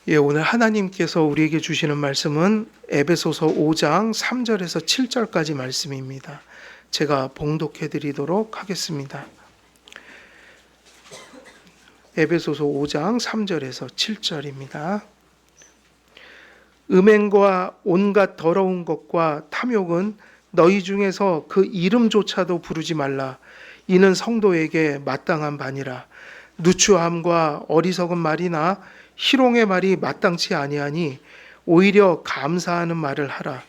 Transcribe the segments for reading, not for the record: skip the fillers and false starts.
오늘 하나님께서 우리에게 주시는 말씀은 에베소서 5장 3절에서 7절까지 말씀입니다. 제가 봉독해 드리도록 하겠습니다. 에베소서 5장 3절에서 7절입니다. 음행과 온갖 더러운 것과 탐욕은 너희 중에서 그 이름조차도 부르지 말라. 이는 성도에게 마땅한 바니라. 누추함과 어리석은 말이나 희롱의 말이 마땅치 아니하니 오히려 감사하는 말을 하라.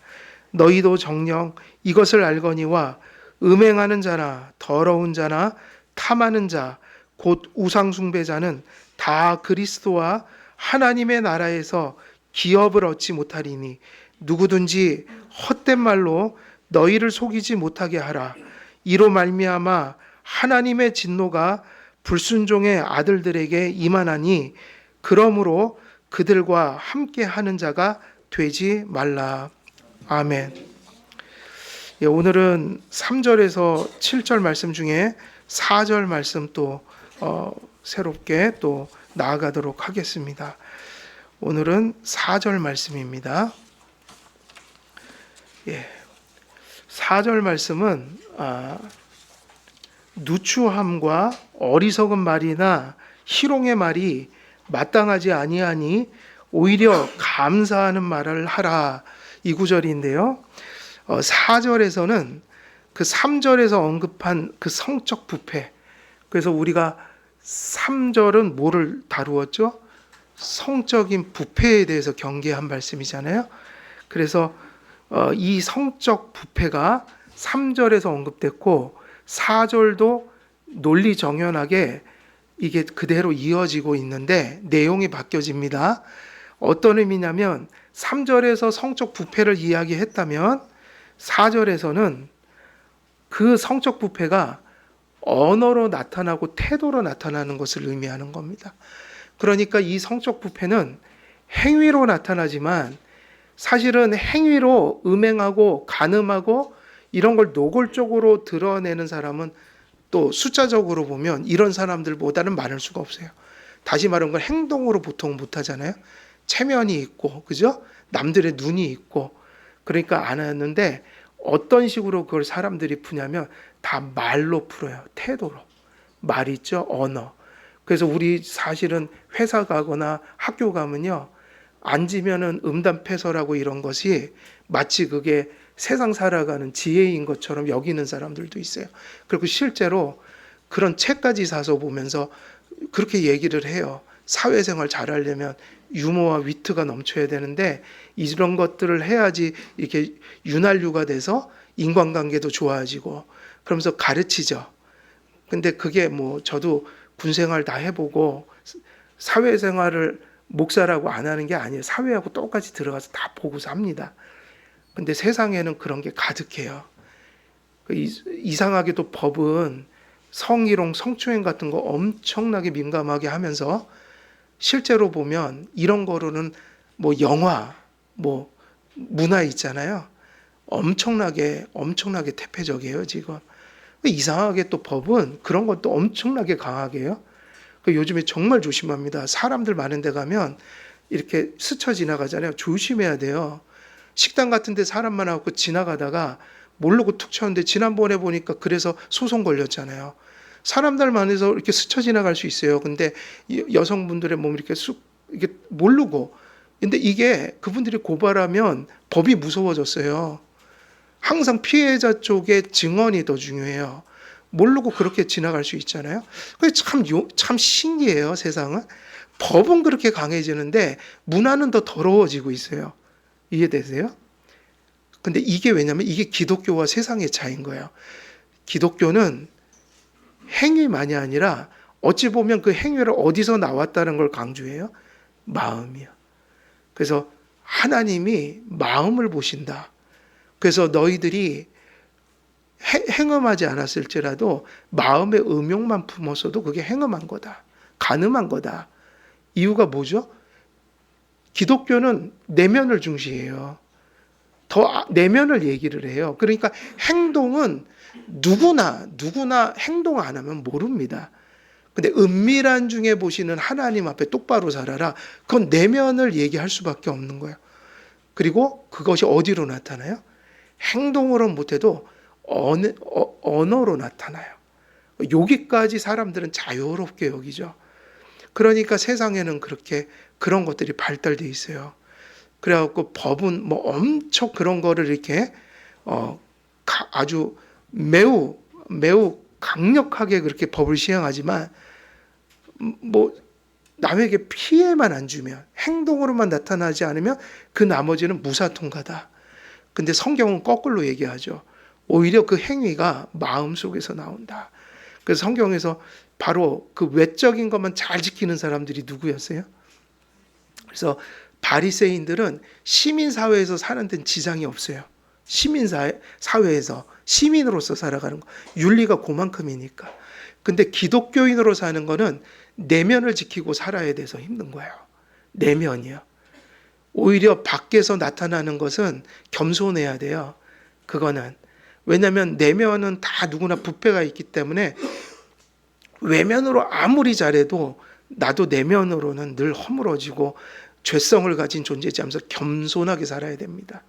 너희도 정녕 이것을 알거니와 음행하는 자나 더러운 자나 탐하는 자 곧 우상 숭배자는 다 그리스도와 하나님의 나라에서 기업을 얻지 못하리니 누구든지 헛된 말로 너희를 속이지 못하게 하라. 이로 말미암아 하나님의 진노가 불순종의 아들들에게 임하나니 그러므로 그들과 함께 하는 자가 되지 말라. 아멘. 오늘은 3절에서 7절 말씀 중에 4절 말씀 또 새롭게 또 나아가도록 하겠습니다. 오늘은 4절 말씀입니다. 4절 말씀은 누추함과 어리석은 말이나 희롱의 말이 마땅하지 아니하니 오히려 감사하는 말을 하라, 이 구절인데요. 4절에서는 그 3절에서 언급한 그 성적 부패, 그래서 우리가 3절은 뭐를 다루었죠? 성적인 부패에 대해서 경계한 말씀이잖아요. 그래서 이 성적 부패가 3절에서 언급됐고 4절도 논리정연하게 이게 그대로 이어지고 있는데 내용이 바뀌어집니다. 어떤 의미냐면 3절에서 성적 부패를 이야기했다면 4절에서는 그 성적 부패가 언어로 나타나고 태도로 나타나는 것을 의미하는 겁니다. 그러니까 이 성적 부패는 행위로 나타나지만 사실은 행위로 음행하고 간음하고 이런 걸 노골적으로 드러내는 사람은 또 숫자적으로 보면 이런 사람들보다는 많을 수가 없어요. 다시 말하는 건 행동으로 보통 못하잖아요. 체면이 있고, 그죠? 남들의 눈이 있고, 그러니까 안 하는데 어떤 식으로 그걸 사람들이 푸냐면 다 말로 풀어요. 태도로. 말 있죠? 언어. 그래서 우리 사실은 회사 가거나 학교 가면요, 앉으면은 음담패설하고 이런 것이 마치 그게 세상 살아가는 지혜인 것처럼 여기는 사람들도 있어요. 그리고 실제로 그런 책까지 사서 보면서 그렇게 얘기를 해요. 사회생활 잘하려면 유머와 위트가 넘쳐야 되는데 이런 것들을 해야지 이렇게 윤활유가 돼서 인간관계도 좋아지고 그러면서 가르치죠. 근데 그게 뭐 저도 군생활 다 해보고 사회생활을 목사라고 안 하는 게 아니에요. 사회하고 똑같이 들어가서 다 보고서 합니다. 근데 세상에는 그런 게 가득해요. 이상하게도 법은 성희롱, 성추행 같은 거 엄청나게 민감하게 하면서 실제로 보면 이런 거로는 뭐 영화, 뭐 문화 있잖아요. 엄청나게 태폐적이에요, 지금. 이상하게 또 법은 그런 것도 엄청나게 강하게 해요. 요즘에 정말 조심합니다. 사람들 많은 데 가면 이렇게 스쳐 지나가잖아요. 조심해야 돼요. 식당 같은 데 사람 많아갖고 지나가다가 모르고 툭 쳤는데 지난번에 보니까 그래서 소송 걸렸잖아요. 사람들 많아서 이렇게 스쳐 지나갈 수 있어요. 근데 여성분들의 몸을 이렇게 쑥 이게 모르고, 근데 이게 그분들이 고발하면 법이 무서워졌어요. 항상 피해자 쪽의 증언이 더 중요해요. 모르고 그렇게 지나갈 수 있잖아요. 그게 참 신기해요, 세상은. 법은 그렇게 강해지는데 문화는 더 더러워지고 있어요. 이해되세요? 근데 이게 왜냐면 이게 기독교와 세상의 차이인 거예요. 기독교는 행위만이 아니라 어찌 보면 그 행위를 어디서 나왔다는 걸 강조해요. 마음이요. 그래서 하나님이 마음을 보신다. 그래서 너희들이 행음하지 않았을지라도 마음의 음욕만 품었어도 그게 행음한 거다. 간음한 거다. 이유가 뭐죠? 기독교는 내면을 중시해요. 더 내면을 얘기를 해요. 그러니까 행동은 누구나 행동 안 하면 모릅니다. 근데 은밀한 중에 보시는 하나님 앞에 똑바로 살아라. 그건 내면을 얘기할 수밖에 없는 거예요. 그리고 그것이 어디로 나타나요? 행동으로 못해도 언어로 나타나요. 여기까지 사람들은 자유롭게 여기죠. 그러니까 세상에는 그렇게 그런 것들이 발달돼 있어요. 그래갖고 법은 뭐 엄청 그런 거를 이렇게 아주 매우 강력하게 그렇게 법을 시행하지만 뭐 남에게 피해만 안 주면 행동으로만 나타나지 않으면 그 나머지는 무사통과다. 근데 성경은 거꾸로 얘기하죠. 오히려 그 행위가 마음속에서 나온다. 그래서 성경에서 바로 그 외적인 것만 잘 지키는 사람들이 누구였어요? 그래서 바리새인들은 시민사회에서 사는 데는 지장이 없어요. 시민사회에서 시민으로서 살아가는 거. 윤리가 그만큼이니까. 근데 기독교인으로 사는 거는 내면을 지키고 살아야 돼서 힘든 거예요. 내면이요. 오히려 밖에서 나타나는 것은 겸손해야 돼요. 그거는. 왜냐하면 내면은 다 누구나 부패가 있기 때문에 외면으로 아무리 잘해도 나도 내면으로는 늘 허물어지고 죄성을 가진 존재지하면서 겸손하게 살아야 됩니다.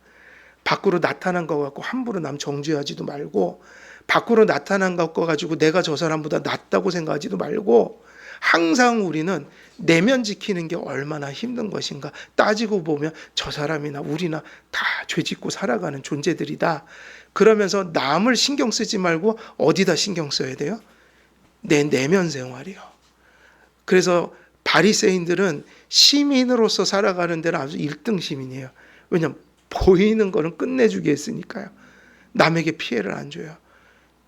밖으로 나타난 것 갖고 함부로 남 정죄하지도 말고 밖으로 나타난 것 가지고 내가 저 사람보다 낫다고 생각하지도 말고 항상 우리는 내면 지키는 게 얼마나 힘든 것인가 따지고 보면 저 사람이나 우리나 다 죄짓고 살아가는 존재들이다. 그러면서 남을 신경 쓰지 말고 어디다 신경 써야 돼요? 내 내면 생활이요. 그래서 바리새인들은 시민으로서 살아가는 데는 아주 1등 시민이에요. 왜냐하면 보이는 거는 끝내주게 했으니까요. 남에게 피해를 안 줘요.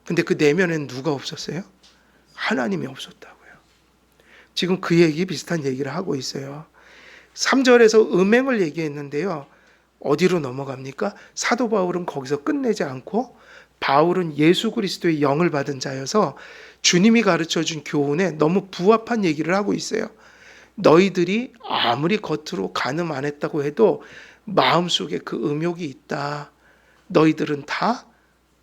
근데 그 내면에는 누가 없었어요? 하나님이 없었다고요. 지금 그 얘기 비슷한 얘기를 하고 있어요. 3절에서 음행을 얘기했는데요. 어디로 넘어갑니까? 사도 바울은 거기서 끝내지 않고 바울은 예수 그리스도의 영을 받은 자여서 주님이 가르쳐준 교훈에 너무 부합한 얘기를 하고 있어요. 너희들이 아무리 겉으로 간음 안 했다고 해도 마음속에 그 음욕이 있다. 너희들은 다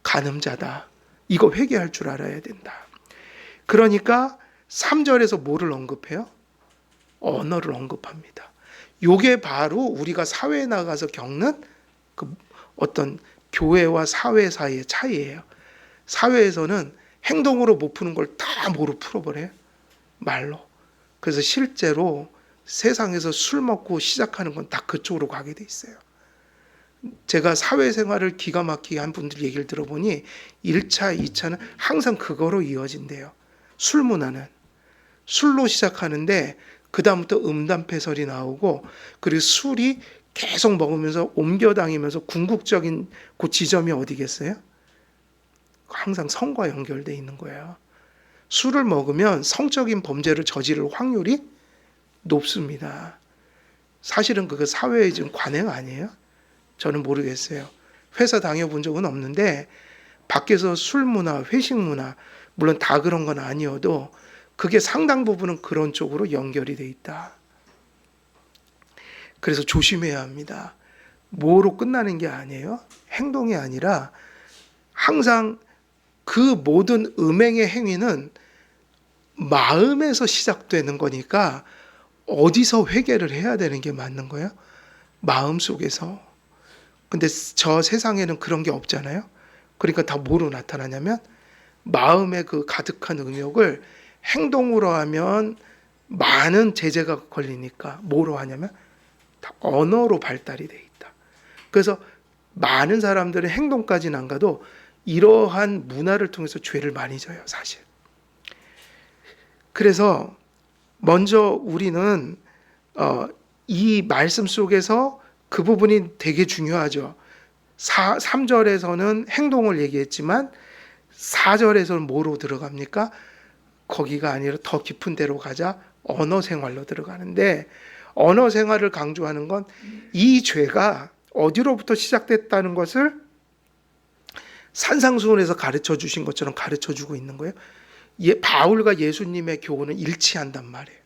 간음자다. 이거 회개할 줄 알아야 된다. 그러니까 3절에서 뭐를 언급해요? 언어를 언급합니다. 이게 바로 우리가 사회에 나가서 겪는 그 어떤 교회와 사회 사이의 차이예요. 사회에서는 행동으로 못 푸는 걸 다 뭐로 풀어버려요? 말로. 그래서 실제로 세상에서 술 먹고 시작하는 건 다 그쪽으로 가게 돼 있어요. 제가 사회생활을 기가 막히게 한 분들 얘기를 들어보니 1차, 2차는 항상 그거로 이어진대요. 술 문화는. 술로 시작하는데 그 다음부터 음담패설이 나오고 그리고 술이 계속 먹으면서 옮겨다니면서 궁극적인 그 지점이 어디겠어요? 항상 성과 연결되어 있는 거예요. 술을 먹으면 성적인 범죄를 저지를 확률이 높습니다. 사실은 그거 사회의 지금 관행 아니에요? 저는 모르겠어요. 회사 다녀본 적은 없는데 밖에서 술 문화, 회식 문화 물론 다 그런 건 아니어도 그게 상당 부분은 그런 쪽으로 연결이 돼 있다. 그래서 조심해야 합니다. 뭐로 끝나는 게 아니에요. 행동이 아니라 항상 그 모든 음행의 행위는 마음에서 시작되는 거니까 어디서 회개를 해야 되는 게 맞는 거예요? 마음속에서. 근데 저 세상에는 그런 게 없잖아요. 그러니까 다 뭐로 나타나냐면 마음에 그 가득한 음욕을 행동으로 하면 많은 제재가 걸리니까 뭐로 하냐면 다 언어로 발달이 돼 있다. 그래서 많은 사람들은 행동까지는 안 가도 이러한 문화를 통해서 죄를 많이 져요, 사실. 그래서 먼저 우리는 이 말씀 속에서 그 부분이 되게 중요하죠. 3절에서는 행동을 얘기했지만 4절에서는 뭐로 들어갑니까? 거기가 아니라 더 깊은 데로 가자 언어 생활로 들어가는데 언어 생활을 강조하는 건 이 죄가 어디로부터 시작됐다는 것을 산상수훈에서 가르쳐 주신 것처럼 가르쳐 주고 있는 거예요. 바울과 예수님의 교훈은 일치한단 말이에요.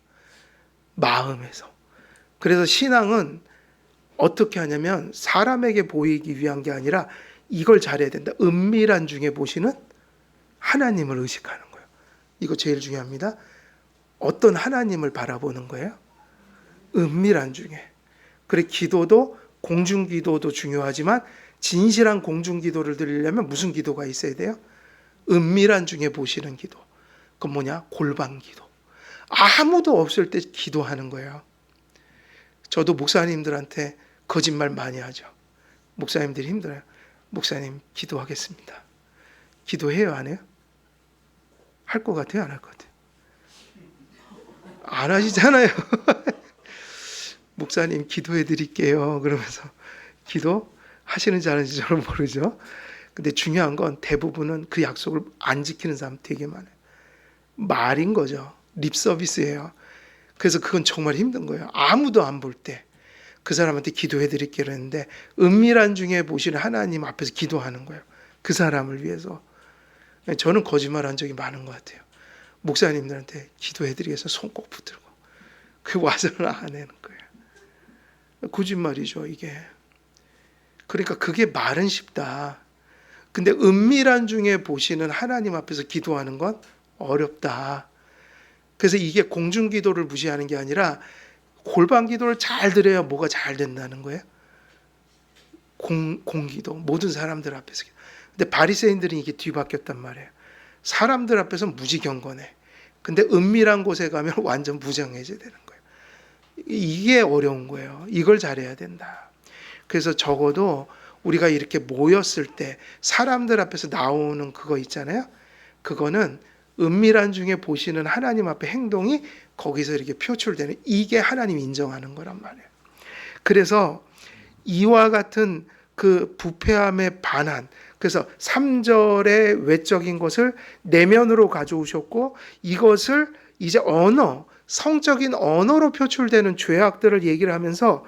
마음에서. 그래서 신앙은 어떻게 하냐면 사람에게 보이기 위한 게 아니라 이걸 잘해야 된다. 은밀한 중에 보시는 하나님을 의식하는 거예요. 이거 제일 중요합니다. 어떤 하나님을 바라보는 거예요? 은밀한 중에. 그래, 기도도 공중기도도 중요하지만 진실한 공중기도를 드리려면 무슨 기도가 있어야 돼요? 은밀한 중에 보시는 기도. 그건 뭐냐? 골방기도. 아무도 없을 때 기도하는 거예요. 저도 목사님들한테 거짓말 많이 하죠. 목사님들이 힘들어요. 목사님 기도하겠습니다. 기도해요, 안 해요? 할 것 같아요, 안 할 것 같아요? 안 하시잖아요. 목사님 기도해 드릴게요. 그러면서 기도하시는지 안 하는지 저는 모르죠. 근데 중요한 건 대부분은 그 약속을 안 지키는 사람 되게 많아요. 말인 거죠. 립 서비스예요. 그래서 그건 정말 힘든 거예요. 아무도 안 볼 때 그 사람한테 기도해 드릴게요 했는데 은밀한 중에 보시는 하나님 앞에서 기도하는 거예요. 그 사람을 위해서. 저는 거짓말한 적이 많은 것 같아요. 목사님들한테 기도해 드리겠어요. 손 꼭 붙들고. 그 와서는 안 하는 거예요. 거짓말이죠, 이게. 그러니까 그게 말은 쉽다. 근데 은밀한 중에 보시는 하나님 앞에서 기도하는 건 어렵다. 그래서 이게 공중기도를 무시하는 게 아니라 골방기도를 잘 드려야 뭐가 잘 된다는 거예요. 공기도 모든 사람들 앞에서. 근데 바리새인들은 이게 뒤바뀌었단 말이에요. 사람들 앞에서 무지경건해. 근데 은밀한 곳에 가면 완전 무정해져야 되는 거예요. 이게 어려운 거예요. 이걸 잘해야 된다. 그래서 적어도 우리가 이렇게 모였을 때 사람들 앞에서 나오는 그거 있잖아요. 그거는 은밀한 중에 보시는 하나님 앞에 행동이 거기서 이렇게 표출되는, 이게 하나님 인정하는 거란 말이에요. 그래서 이와 같은 그 부패함에 반한, 그래서 3절의 외적인 것을 내면으로 가져오셨고 이것을 이제 언어, 성적인 언어로 표출되는 죄악들을 얘기를 하면서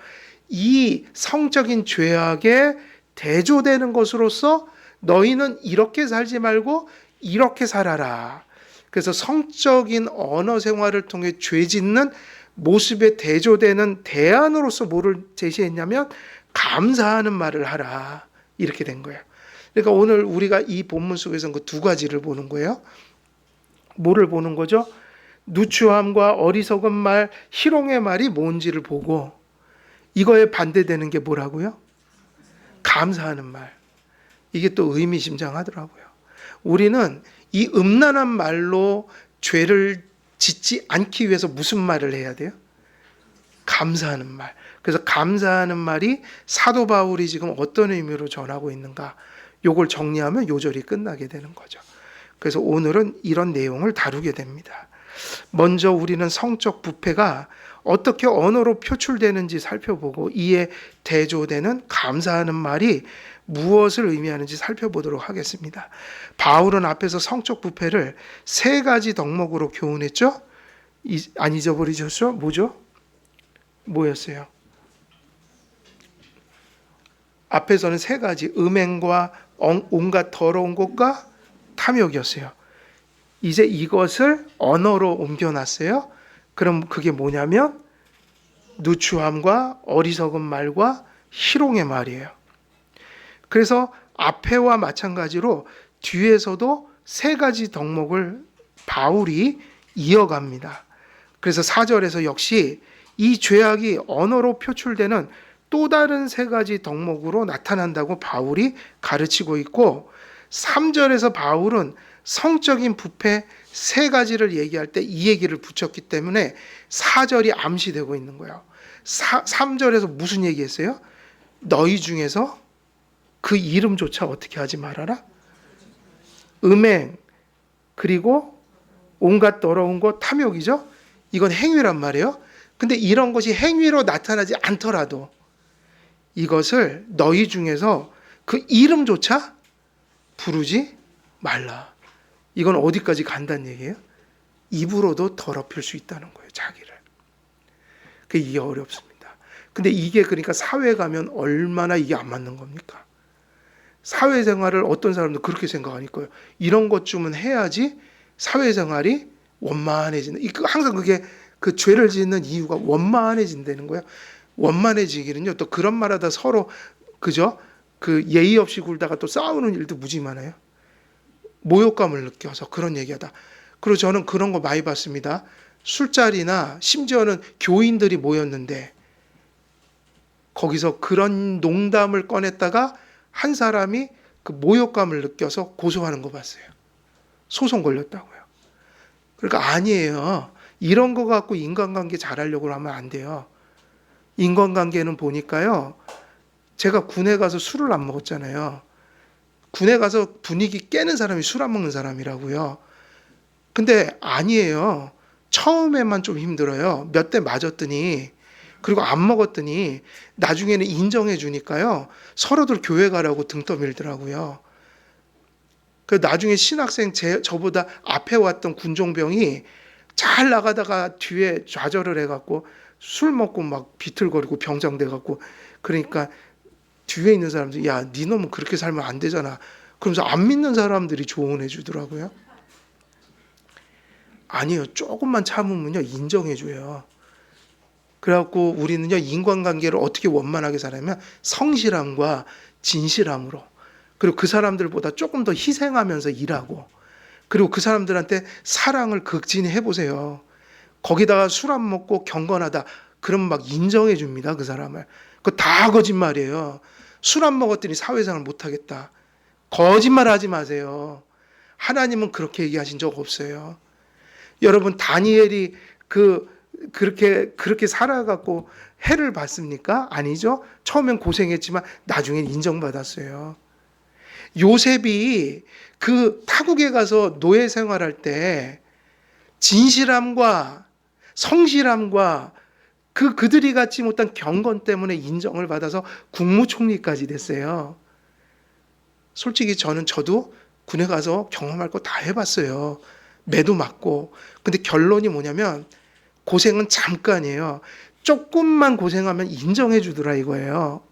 이 성적인 죄악에 대조되는 것으로서 너희는 이렇게 살지 말고 이렇게 살아라. 그래서 성적인 언어 생활을 통해 죄 짓는 모습에 대조되는 대안으로서 뭐를 제시했냐면 감사하는 말을 하라. 이렇게 된 거예요. 그러니까 오늘 우리가 이 본문 속에서는 그 두 가지를 보는 거예요. 뭐를 보는 거죠? 누추함과 어리석은 말, 희롱의 말이 뭔지를 보고 이거에 반대되는 게 뭐라고요? 감사하는 말. 이게 또 의미심장하더라고요. 우리는 이 음란한 말로 죄를 짓지 않기 위해서 무슨 말을 해야 돼요? 감사하는 말. 그래서 감사하는 말이 사도 바울이 지금 어떤 의미로 전하고 있는가? 요걸 정리하면 요절이 끝나게 되는 거죠. 그래서 오늘은 이런 내용을 다루게 됩니다. 먼저 우리는 성적 부패가 어떻게 언어로 표출되는지 살펴보고 이에 대조되는 감사하는 말이 무엇을 의미하는지 살펴보도록 하겠습니다. 바울은 앞에서 성적 부패를 세 가지 덕목으로 교훈했죠? 안 잊어버리셨죠? 뭐죠? 뭐였어요? 앞에서는 세 가지, 음행과 온갖 더러운 것과 탐욕이었어요. 이제 이것을 언어로 옮겨놨어요. 그럼 그게 뭐냐면 누추함과 어리석은 말과 희롱의 말이에요. 그래서 앞에와 마찬가지로 뒤에서도 세 가지 덕목을 바울이 이어갑니다. 그래서 4절에서 역시 이 죄악이 언어로 표출되는 또 다른 세 가지 덕목으로 나타난다고 바울이 가르치고 있고 3절에서 바울은 성적인 부패 세 가지를 얘기할 때 이 얘기를 붙였기 때문에 4절이 암시되고 있는 거예요. 3절에서 무슨 얘기했어요? 너희 중에서 그 이름조차 어떻게 하지 말아라? 음행, 그리고 온갖 더러운 것, 탐욕이죠? 이건 행위란 말이에요. 근데 이런 것이 행위로 나타나지 않더라도 이것을 너희 중에서 그 이름조차 부르지 말라. 이건 어디까지 간다는 얘기예요? 입으로도 더럽힐 수 있다는 거예요, 자기를. 이게 어렵습니다. 근데 이게 그러니까 사회에 가면 얼마나 이게 안 맞는 겁니까? 사회생활을 어떤 사람도 그렇게 생각하니까 거예요. 이런 것쯤은 해야지 사회생활이 원만해진다. 항상 그게 그 죄를 짓는 이유가 원만해진다는 거예요. 원만해지기는요. 또 그런 말하다 서로 그죠? 그 예의 없이 굴다가 또 싸우는 일도 무지 많아요. 모욕감을 느껴서 그런 얘기하다. 그리고 저는 그런 거 많이 봤습니다. 술자리나 심지어는 교인들이 모였는데 거기서 그런 농담을 꺼냈다가 한 사람이 그 모욕감을 느껴서 고소하는 거 봤어요. 소송 걸렸다고요. 그러니까 아니에요. 이런 거 갖고 인간관계 잘하려고 하면 안 돼요. 인간관계는 보니까요. 제가 군에 가서 술을 안 먹었잖아요. 군에 가서 분위기 깨는 사람이 술 안 먹는 사람이라고요. 근데 아니에요. 처음에만 좀 힘들어요. 몇 대 맞았더니, 그리고 안 먹었더니 나중에는 인정해 주니까요. 서로들 교회 가라고 등 떠밀더라고요. 그 나중에 신학생 저보다 앞에 왔던 군종병이 잘 나가다가 뒤에 좌절을 해갖고 술 먹고 막 비틀거리고 병장 돼갖고, 그러니까 뒤에 있는 사람들이 야, 네 놈은 그렇게 살면 안 되잖아. 그러면서 안 믿는 사람들이 조언해 주더라고요. 아니요. 조금만 참으면요. 인정해 줘요. 그래갖고 우리는요. 인간관계를 어떻게 원만하게 살아야면 성실함과 진실함으로, 그리고 그 사람들보다 조금 더 희생하면서 일하고, 그리고 그 사람들한테 사랑을 극진히 해보세요. 거기다가 술 안 먹고 경건하다. 그럼 막 인정해 줍니다. 그 사람을. 그거 다 거짓말이에요. 술 안 먹었더니 사회생활 못하겠다. 거짓말 하지 마세요. 하나님은 그렇게 얘기하신 적 없어요. 여러분 다니엘이 그렇게 살아갖고 해를 봤습니까? 아니죠. 처음엔 고생했지만 나중엔 인정받았어요. 요셉이 그 타국에 가서 노예 생활할 때 진실함과 성실함과 그들이 갖지 못한 경건 때문에 인정을 받아서 국무총리까지 됐어요. 솔직히 저도 군에 가서 경험할 거 다 해봤어요. 매도 맞고. 근데 결론이 뭐냐면 고생은 잠깐이에요. 조금만 고생하면 인정해 주더라 이거예요.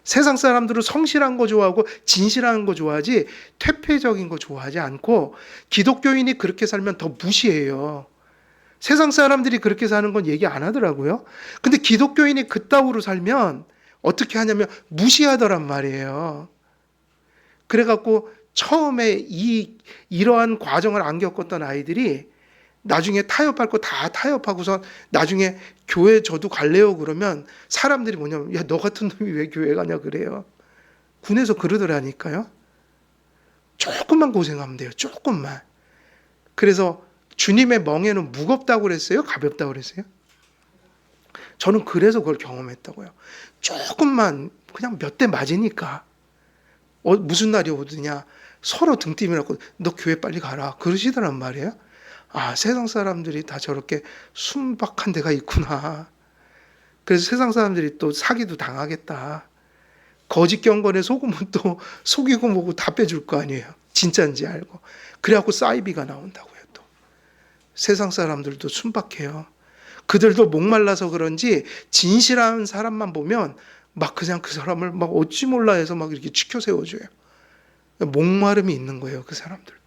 세상 사람들은 성실한 거 좋아하고 진실한 거 좋아하지 퇴폐적인 거 좋아하지 않고, 기독교인이 그렇게 살면 더 무시해요. 세상 사람들이 그렇게 사는 건 얘기 안 하더라고요. 근데 기독교인이 그따위로 살면 어떻게 하냐면 무시하더란 말이에요. 그래갖고 처음에 이러한 과정을 안 겪었던 아이들이 나중에 타협할 거 다 타협하고서 나중에 교회 저도 갈래요 그러면 사람들이 뭐냐면 야, 너 같은 놈이 왜 교회 가냐 그래요. 군에서 그러더라니까요. 조금만 고생하면 돼요. 조금만. 그래서 주님의 멍에는 무겁다고 그랬어요? 가볍다고 그랬어요? 저는 그래서 그걸 경험했다고요. 조금만 그냥 몇 대 맞으니까 무슨 날이 오더냐 서로 등 뛰면서 너 교회 빨리 가라 그러시더란 말이에요. 아, 세상 사람들이 다 저렇게 순박한 데가 있구나. 그래서 세상 사람들이 또 사기도 당하겠다. 거짓 경건에 속으면 또 속이고 뭐고 다 빼줄 거 아니에요. 진짜인지 알고. 그래갖고 사이비가 나온다고요. 또 세상 사람들도 순박해요. 그들도 목말라서 그런지 진실한 사람만 보면 막 그냥 그 사람을 막 어찌 몰라 해서 막 이렇게 치켜 세워줘요. 목마름이 있는 거예요. 그 사람들도.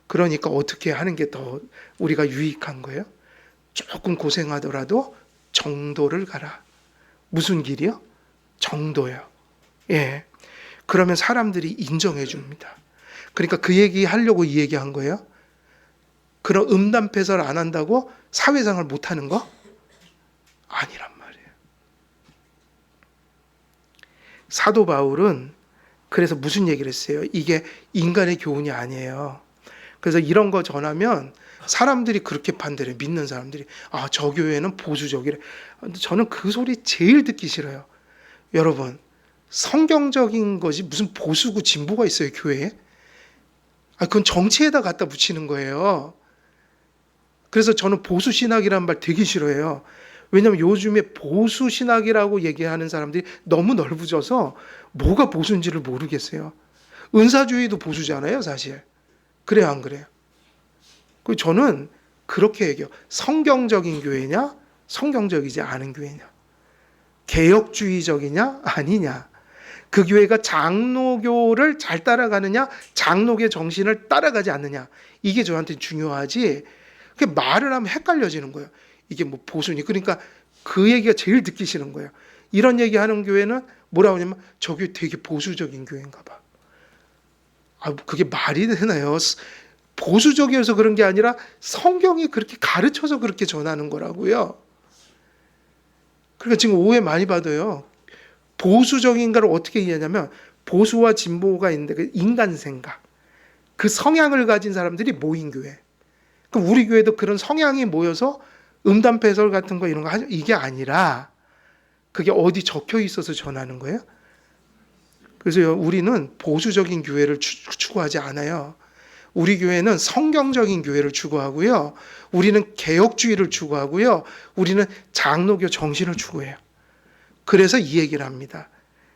그러니까 어떻게 하는 게 더 우리가 유익한 거예요? 조금 고생하더라도 정도를 가라. 무슨 길이요? 정도요. 예. 그러면 사람들이 인정해 줍니다. 그러니까 그 얘기 하려고 이 얘기 한 거예요. 그런 음담패설 안 한다고 사회생활 못 하는 거? 아니란 말이에요. 사도 바울은 그래서 무슨 얘기를 했어요? 이게 인간의 교훈이 아니에요. 그래서 이런 거 전하면 사람들이 그렇게 판단해요. 믿는 사람들이. 아, 저 교회는 보수적이래. 저는 그 소리 제일 듣기 싫어요. 여러분, 성경적인 것이 무슨 보수고 진보가 있어요, 교회에? 아, 그건 정치에다 갖다 붙이는 거예요. 그래서 저는 보수신학이라는 말 되게 싫어해요. 왜냐하면 요즘에 보수신학이라고 얘기하는 사람들이 너무 넓어져서 뭐가 보수인지를 모르겠어요. 은사주의도 보수잖아요, 사실. 그래요, 안 그래요? 저는 그렇게 얘기해요. 성경적인 교회냐? 성경적이지 않은 교회냐? 개혁주의적이냐? 아니냐? 그 교회가 장로교를 잘 따라가느냐? 장로교의 정신을 따라가지 않느냐? 이게 저한테 중요하지. 그 말을 하면 헷갈려지는 거예요. 이게 뭐 보수니? 그러니까 그 얘기가 제일 듣기 싫은 거예요. 이런 얘기하는 교회는 뭐라고 하냐면 저 교회 되게 보수적인 교회인가 봐. 아, 그게 말이 되나요? 보수적이어서 그런 게 아니라 성경이 그렇게 가르쳐서 그렇게 전하는 거라고요. 그러니까 지금 오해 많이 받아요. 보수적인가를 어떻게 이해하냐면 보수와 진보가 있는데 그 인간 생각, 그 성향을 가진 사람들이 모인 교회. 그럼 우리 교회도 그런 성향이 모여서 음담 패설 같은 거 이런 거 하죠. 이게 아니라 그게 어디 적혀 있어서 전하는 거예요. 그래서 우리는 보수적인 교회를 추구하지 않아요. 우리 교회는 성경적인 교회를 추구하고요. 우리는 개혁주의를 추구하고요. 우리는 장로교 정신을 추구해요. 그래서 이 얘기를 합니다.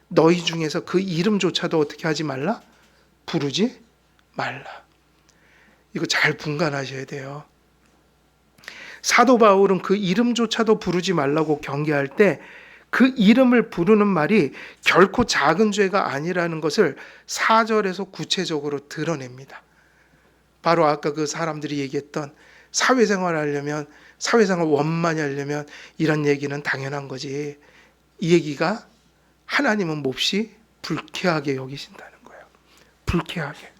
너희 중에서 그 이름조차도 어떻게 하지 말라? 부르지 말라. 이거 잘 분간하셔야 돼요. 사도 바울은 그 이름조차도 부르지 말라고 경계할 때 그 이름을 부르는 말이 결코 작은 죄가 아니라는 것을 4절에서 구체적으로 드러냅니다. 바로 아까 그 사람들이 얘기했던 사회생활 하려면, 사회생활 원만히 하려면 이런 얘기는 당연한 거지. 이 얘기가 하나님은 몹시 불쾌하게 여기신다는 거예요. 불쾌하게.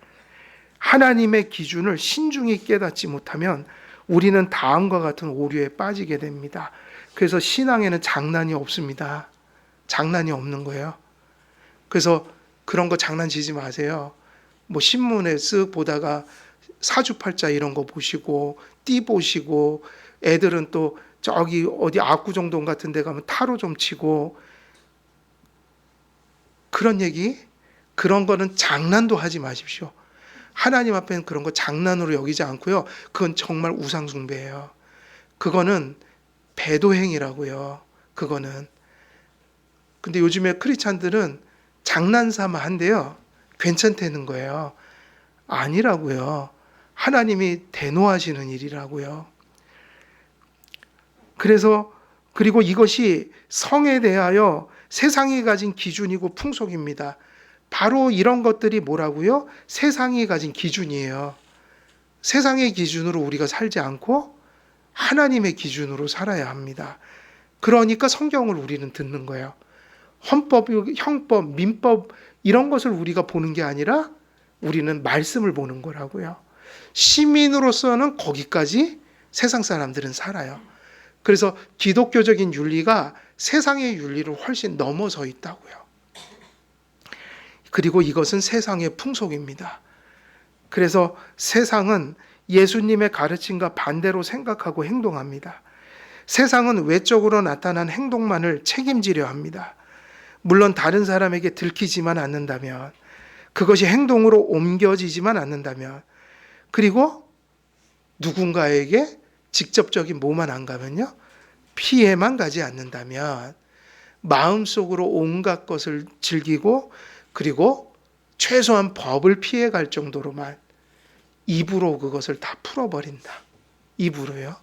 하나님의 기준을 신중히 깨닫지 못하면 우리는 다음과 같은 오류에 빠지게 됩니다. 그래서 신앙에는 장난이 없습니다. 장난이 없는 거예요. 그래서 그런 거 장난치지 마세요. 뭐 신문에 쓱 보다가 사주팔자 이런 거 보시고 띠 보시고 애들은 또 저기 어디 압구정동 같은 데 가면 타로 좀 치고 그런 얘기, 그런 거는 장난도 하지 마십시오. 하나님 앞에는 그런 거 장난으로 여기지 않고요. 그건 정말 우상 숭배예요. 그거는 배도행위라고요. 그거는. 근데 요즘에 크리스찬들은 장난삼아 한대요. 괜찮다는 거예요. 아니라고요. 하나님이 대노하시는 일이라고요. 그래서 그리고 이것이 성에 대하여 세상이 가진 기준이고 풍속입니다. 바로 이런 것들이 뭐라고요? 세상이 가진 기준이에요. 세상의 기준으로 우리가 살지 않고 하나님의 기준으로 살아야 합니다. 그러니까 성경을 우리는 듣는 거예요. 헌법, 형법, 민법 이런 것을 우리가 보는 게 아니라 우리는 말씀을 보는 거라고요. 시민으로서는 거기까지 세상 사람들은 살아요. 그래서 기독교적인 윤리가 세상의 윤리를 훨씬 넘어서 있다고요. 그리고 이것은 세상의 풍속입니다. 그래서 세상은 예수님의 가르침과 반대로 생각하고 행동합니다. 세상은 외적으로 나타난 행동만을 책임지려 합니다. 물론 다른 사람에게 들키지만 않는다면, 그것이 행동으로 옮겨지지만 않는다면, 그리고 누군가에게 직접적인 뭐만 안 가면요, 피해만 가지 않는다면 마음속으로 온갖 것을 즐기고 그리고 최소한 법을 피해갈 정도로만 입으로 그것을 다 풀어버린다. 입으로요.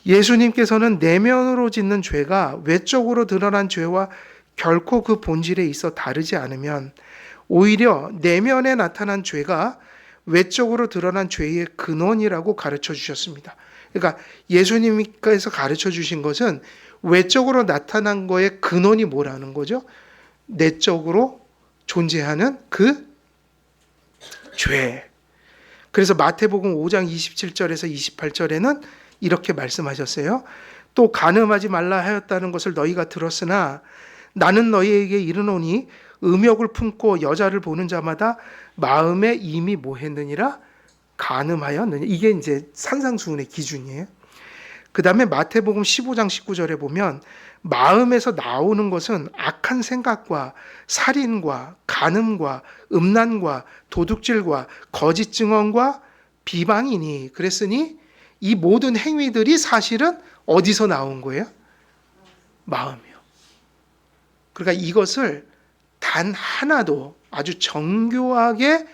예수님께서는 내면으로 짓는 죄가 외적으로 드러난 죄와 결코 그 본질에 있어 다르지 않으면 오히려 내면에 나타난 죄가 외적으로 드러난 죄의 근원이라고 가르쳐 주셨습니다. 그러니까 예수님께서 가르쳐 주신 것은 외적으로 나타난 거의 근원이 뭐라는 거죠? 내적으로 존재하는 그 죄. 그래서 마태복음 5장 27절에서 28절에는 이렇게 말씀하셨어요. 또 간음하지 말라 하였다는 것을 너희가 들었으나 나는 너희에게 이르노니 음욕을 품고 여자를 보는 자마다 마음에 이미 뭐 했느니라? 간음하였느냐. 이게 이제 산상수훈의 기준이에요. 그 다음에 마태복음 15장 19절에 보면 마음에서 나오는 것은 악한 생각과 살인과 간음과 음란과 도둑질과 거짓 증언과 비방이니 그랬으니 이 모든 행위들이 사실은 어디서 나온 거예요? 마음이요. 그러니까 이것을 단 하나도 아주 정교하게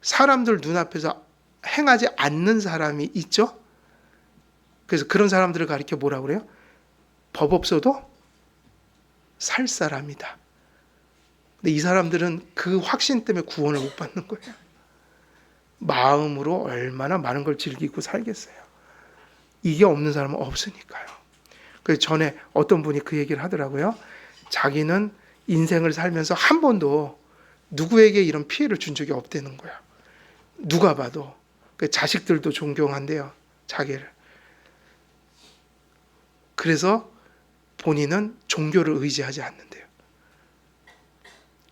사람들 눈앞에서 행하지 않는 사람이 있죠? 그래서 그런 사람들을 가리켜 뭐라고 그래요? 법 없어도 살 사람이다. 근데 이 사람들은 그 확신 때문에 구원을 못 받는 거예요. 마음으로 얼마나 많은 걸 즐기고 살겠어요. 이게 없는 사람은 없으니까요. 그래서 전에 어떤 분이 그 얘기를 하더라고요. 자기는 인생을 살면서 한 번도 누구에게 이런 피해를 준 적이 없다는 거야. 누가 봐도. 그 자식들도 존경한대요, 자기를. 그래서 본인은 종교를 의지하지 않는데요.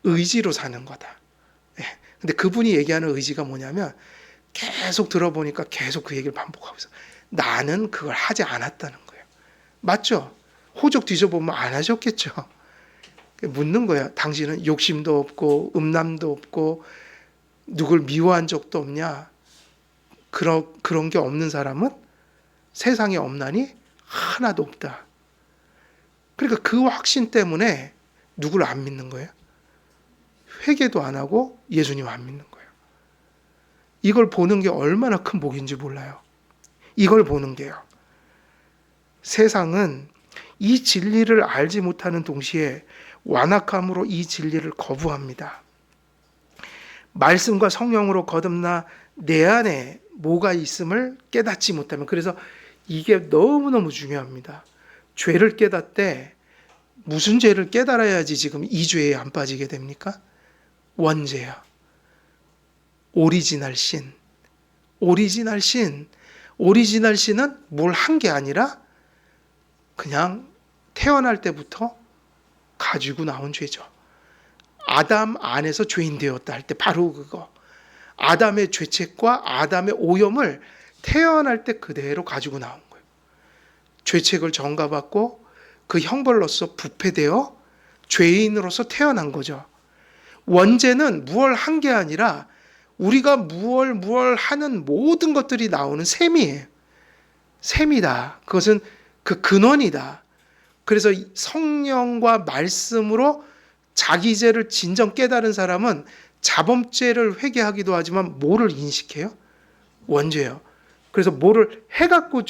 의지로 사는 거다. 예. 근데 그분이 얘기하는 의지가 뭐냐면 계속 들어보니까 계속 그 얘기를 반복하고 있어. 나는 그걸 하지 않았다는 거예요. 맞죠? 호적 뒤져보면 안 하셨겠죠. 묻는 거야. 당신은 욕심도 없고 음란도 없고 누굴 미워한 적도 없냐? 그런 게 없는 사람은 세상에 없나니 하나도 없다. 그러니까 그 확신 때문에 누구를 안 믿는 거예요? 회개도 안 하고 예수님 안 믿는 거예요. 이걸 보는 게 얼마나 큰 복인지 몰라요. 이걸 보는 게요. 세상은 이 진리를 알지 못하는 동시에 완악함으로 이 진리를 거부합니다. 말씀과 성령으로 거듭나 내 안에 뭐가 있음을 깨닫지 못하면, 그래서 이게 너무너무 중요합니다. 죄를 깨닫되 무슨 죄를 깨달아야지 지금 이 죄에 안 빠지게 됩니까? 원죄야. 오리지널 신. 오리지널 신. 오리지널 신은 뭘 한 게 아니라 그냥 태어날 때부터 가지고 나온 죄죠. 아담 안에서 죄인 되었다 할 때 바로 그거. 아담의 죄책과 아담의 오염을 태어날 때 그대로 가지고 나온 거예요. 죄책을 전가받고 그 형벌로서 부패되어 죄인으로서 태어난 거죠. 원죄는 무얼 한 게 아니라 우리가 무얼 하는 모든 것들이 나오는 셈이에요. 셈이다. 그것은 그 근원이다. 그래서 성령과 말씀으로 자기 죄를 진정 깨달은 사람은 자범죄를 회개하기도 하지만 뭐를 인식해요? 원죄요. 그래서 뭐를 해갖고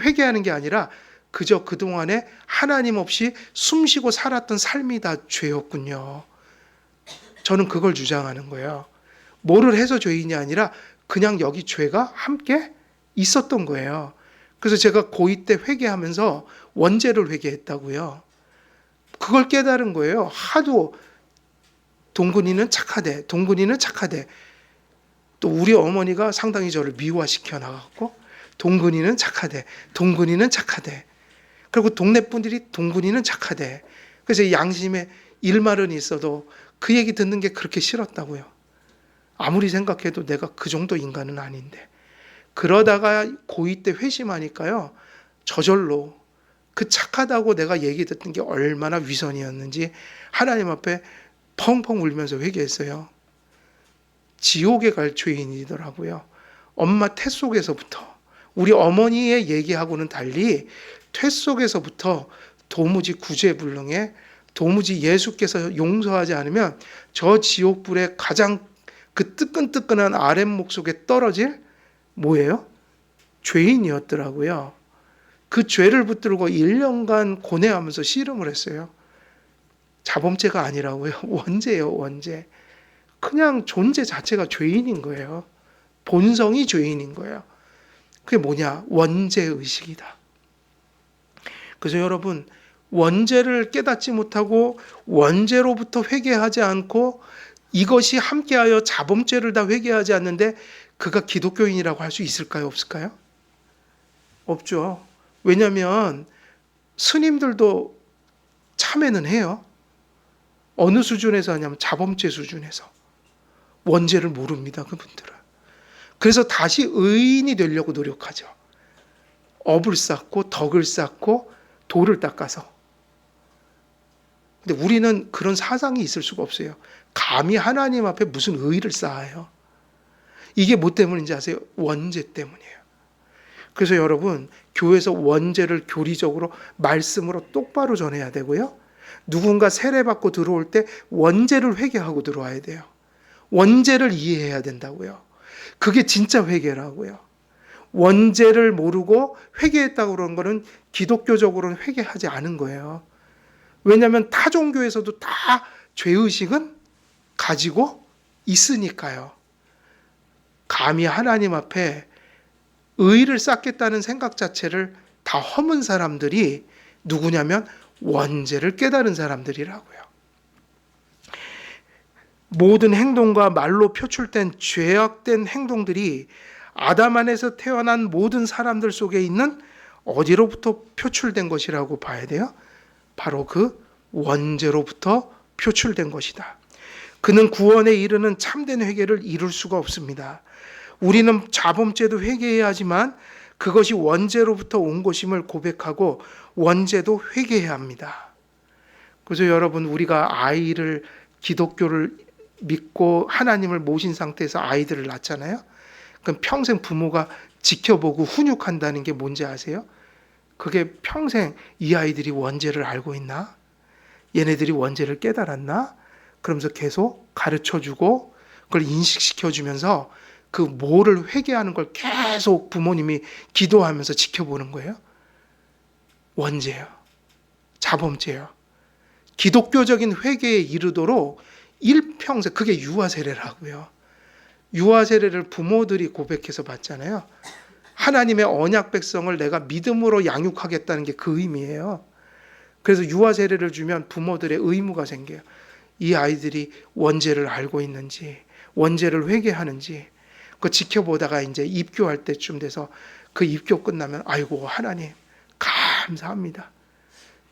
회개하는 게 아니라 그저 그동안에 하나님 없이 숨쉬고 살았던 삶이 다 죄였군요. 저는 그걸 주장하는 거예요. 뭐를 해서 죄인이 아니라 그냥 여기 죄가 함께 있었던 거예요. 그래서 제가 고2 때 회개하면서 원죄를 회개했다고요. 그걸 깨달은 거예요. 하도 동근이는 착하대, 동근이는 착하대. 또 우리 어머니가 상당히 저를 미화시켜 나갔고 동근이는 착하대, 동근이는 착하대. 그리고 동네 분들이 동근이는 착하대. 그래서 양심에 일말은 있어도 그 얘기 듣는 게 그렇게 싫었다고요. 아무리 생각해도 내가 그 정도 인간은 아닌데. 그러다가 고2 때 회심하니까요. 저절로 그 착하다고 내가 얘기 듣는 게 얼마나 위선이었는지 하나님 앞에 펑펑 울면서 회개했어요. 지옥에 갈 죄인이더라고요. 엄마 태 속에서부터 우리 어머니의 얘기하고는 달리 태 속에서부터 도무지 구제불능해 도무지 예수께서 용서하지 않으면 저 지옥불에 가장 그 뜨끈뜨끈한 아랫목 속에 떨어질 뭐예요? 죄인이었더라고요. 그 죄를 붙들고 1년간 고뇌하면서 씨름을 했어요. 자범죄가 아니라고요. 원죄예요, 원죄. 그냥 존재 자체가 죄인인 거예요. 본성이 죄인인 거예요. 그게 뭐냐? 원죄의식이다. 그래서 여러분, 원죄를 깨닫지 못하고 원죄로부터 회개하지 않고 이것이 함께하여 자범죄를 다 회개하지 않는데 그가 기독교인이라고 할 수 있을까요? 없을까요? 없죠. 왜냐하면 스님들도 참회는 해요. 어느 수준에서 하냐면 자범죄 수준에서. 원죄를 모릅니다, 그분들은. 그래서 다시 의인이 되려고 노력하죠. 업을 쌓고 덕을 쌓고 도를 닦아서. 근데 우리는 그런 사상이 있을 수가 없어요. 감히 하나님 앞에 무슨 의의를 쌓아요. 이게 뭐 때문인지 아세요? 원죄 때문이에요. 그래서 여러분, 교회에서 원죄를 교리적으로 말씀으로 똑바로 전해야 되고요. 누군가 세례받고 들어올 때 원죄를 회개하고 들어와야 돼요. 원죄를 이해해야 된다고요. 그게 진짜 회개라고요. 원죄를 모르고 회개했다고 그러는 거는 기독교적으로는 회개하지 않은 거예요. 왜냐하면 타 종교에서도 다 죄의식은 가지고 있으니까요. 감히 하나님 앞에 의의를 쌓겠다는 생각 자체를 다 허문 사람들이 누구냐면 원죄를 깨달은 사람들이라고요. 모든 행동과 말로 표출된 죄악된 행동들이 아담 안에서 태어난 모든 사람들 속에 있는 어디로부터 표출된 것이라고 봐야 돼요? 바로 그 원죄로부터 표출된 것이다. 그는 구원에 이르는 참된 회개를 이룰 수가 없습니다. 우리는 자범죄도 회개해야 하지만 그것이 원죄로부터 온 것임을 고백하고 원죄도 회개해야 합니다. 그래서 여러분, 우리가 아이를, 기독교를 믿고 하나님을 모신 상태에서 아이들을 낳잖아요. 그럼 평생 부모가 지켜보고 훈육한다는 게 뭔지 아세요? 그게 평생 이 아이들이 원죄를 알고 있나? 얘네들이 원죄를 깨달았나? 그러면서 계속 가르쳐주고 그걸 인식시켜주면서 그 뭐를 회개하는 걸 계속 부모님이 기도하면서 지켜보는 거예요. 원죄요. 자범죄요. 기독교적인 회개에 이르도록 일평생, 그게 유아세례라고요. 유아세례를 부모들이 고백해서 받잖아요. 하나님의 언약 백성을 내가 믿음으로 양육하겠다는 게 그 의미예요. 그래서 유아세례를 주면 부모들의 의무가 생겨요. 이 아이들이 원죄를 알고 있는지, 원죄를 회개하는지, 그거 지켜보다가 이제 입교할 때쯤 돼서 그 입교 끝나면 아이고 하나님 감사합니다.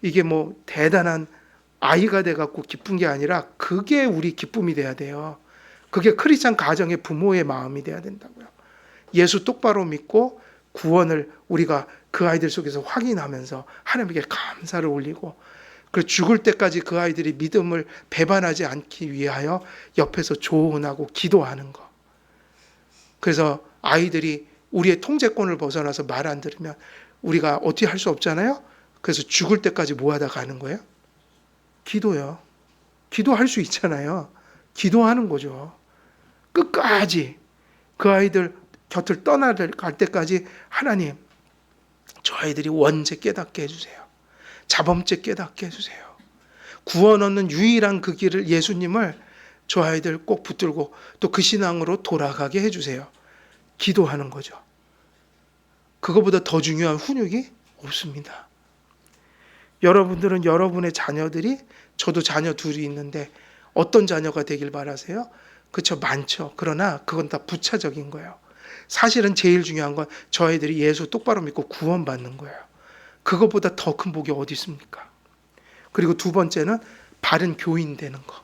이게 뭐 대단한 아이가 돼갖고 기쁜 게 아니라 그게 우리 기쁨이 돼야 돼요. 그게 크리스찬 가정의 부모의 마음이 돼야 된다고요. 예수 똑바로 믿고 구원을 우리가 그 아이들 속에서 확인하면서 하나님께 감사를 올리고, 그리고 죽을 때까지 그 아이들이 믿음을 배반하지 않기 위하여 옆에서 조언하고 기도하는 거. 그래서 아이들이 우리의 통제권을 벗어나서 말 안 들으면 우리가 어떻게 할 수 없잖아요. 그래서 죽을 때까지 뭐 하다 가는 거예요? 기도요. 기도할 수 있잖아요. 기도하는 거죠. 끝까지 그 아이들 곁을 떠나갈 때까지 하나님, 저 아이들이 원죄 깨닫게 해주세요. 자범죄 깨닫게 해주세요. 구원 얻는 유일한 그 길을, 예수님을 저 아이들 꼭 붙들고 또 그 신앙으로 돌아가게 해주세요. 기도하는 거죠. 그거보다 더 중요한 훈육이 없습니다. 여러분들은 여러분의 자녀들이, 저도 자녀 둘이 있는데 어떤 자녀가 되길 바라세요? 그렇죠, 많죠. 그러나 그건 다 부차적인 거예요. 사실은 제일 중요한 건 저 아이들이 예수 똑바로 믿고 구원받는 거예요. 그것보다 더 큰 복이 어디 있습니까? 그리고 두 번째는 바른 교인 되는 거.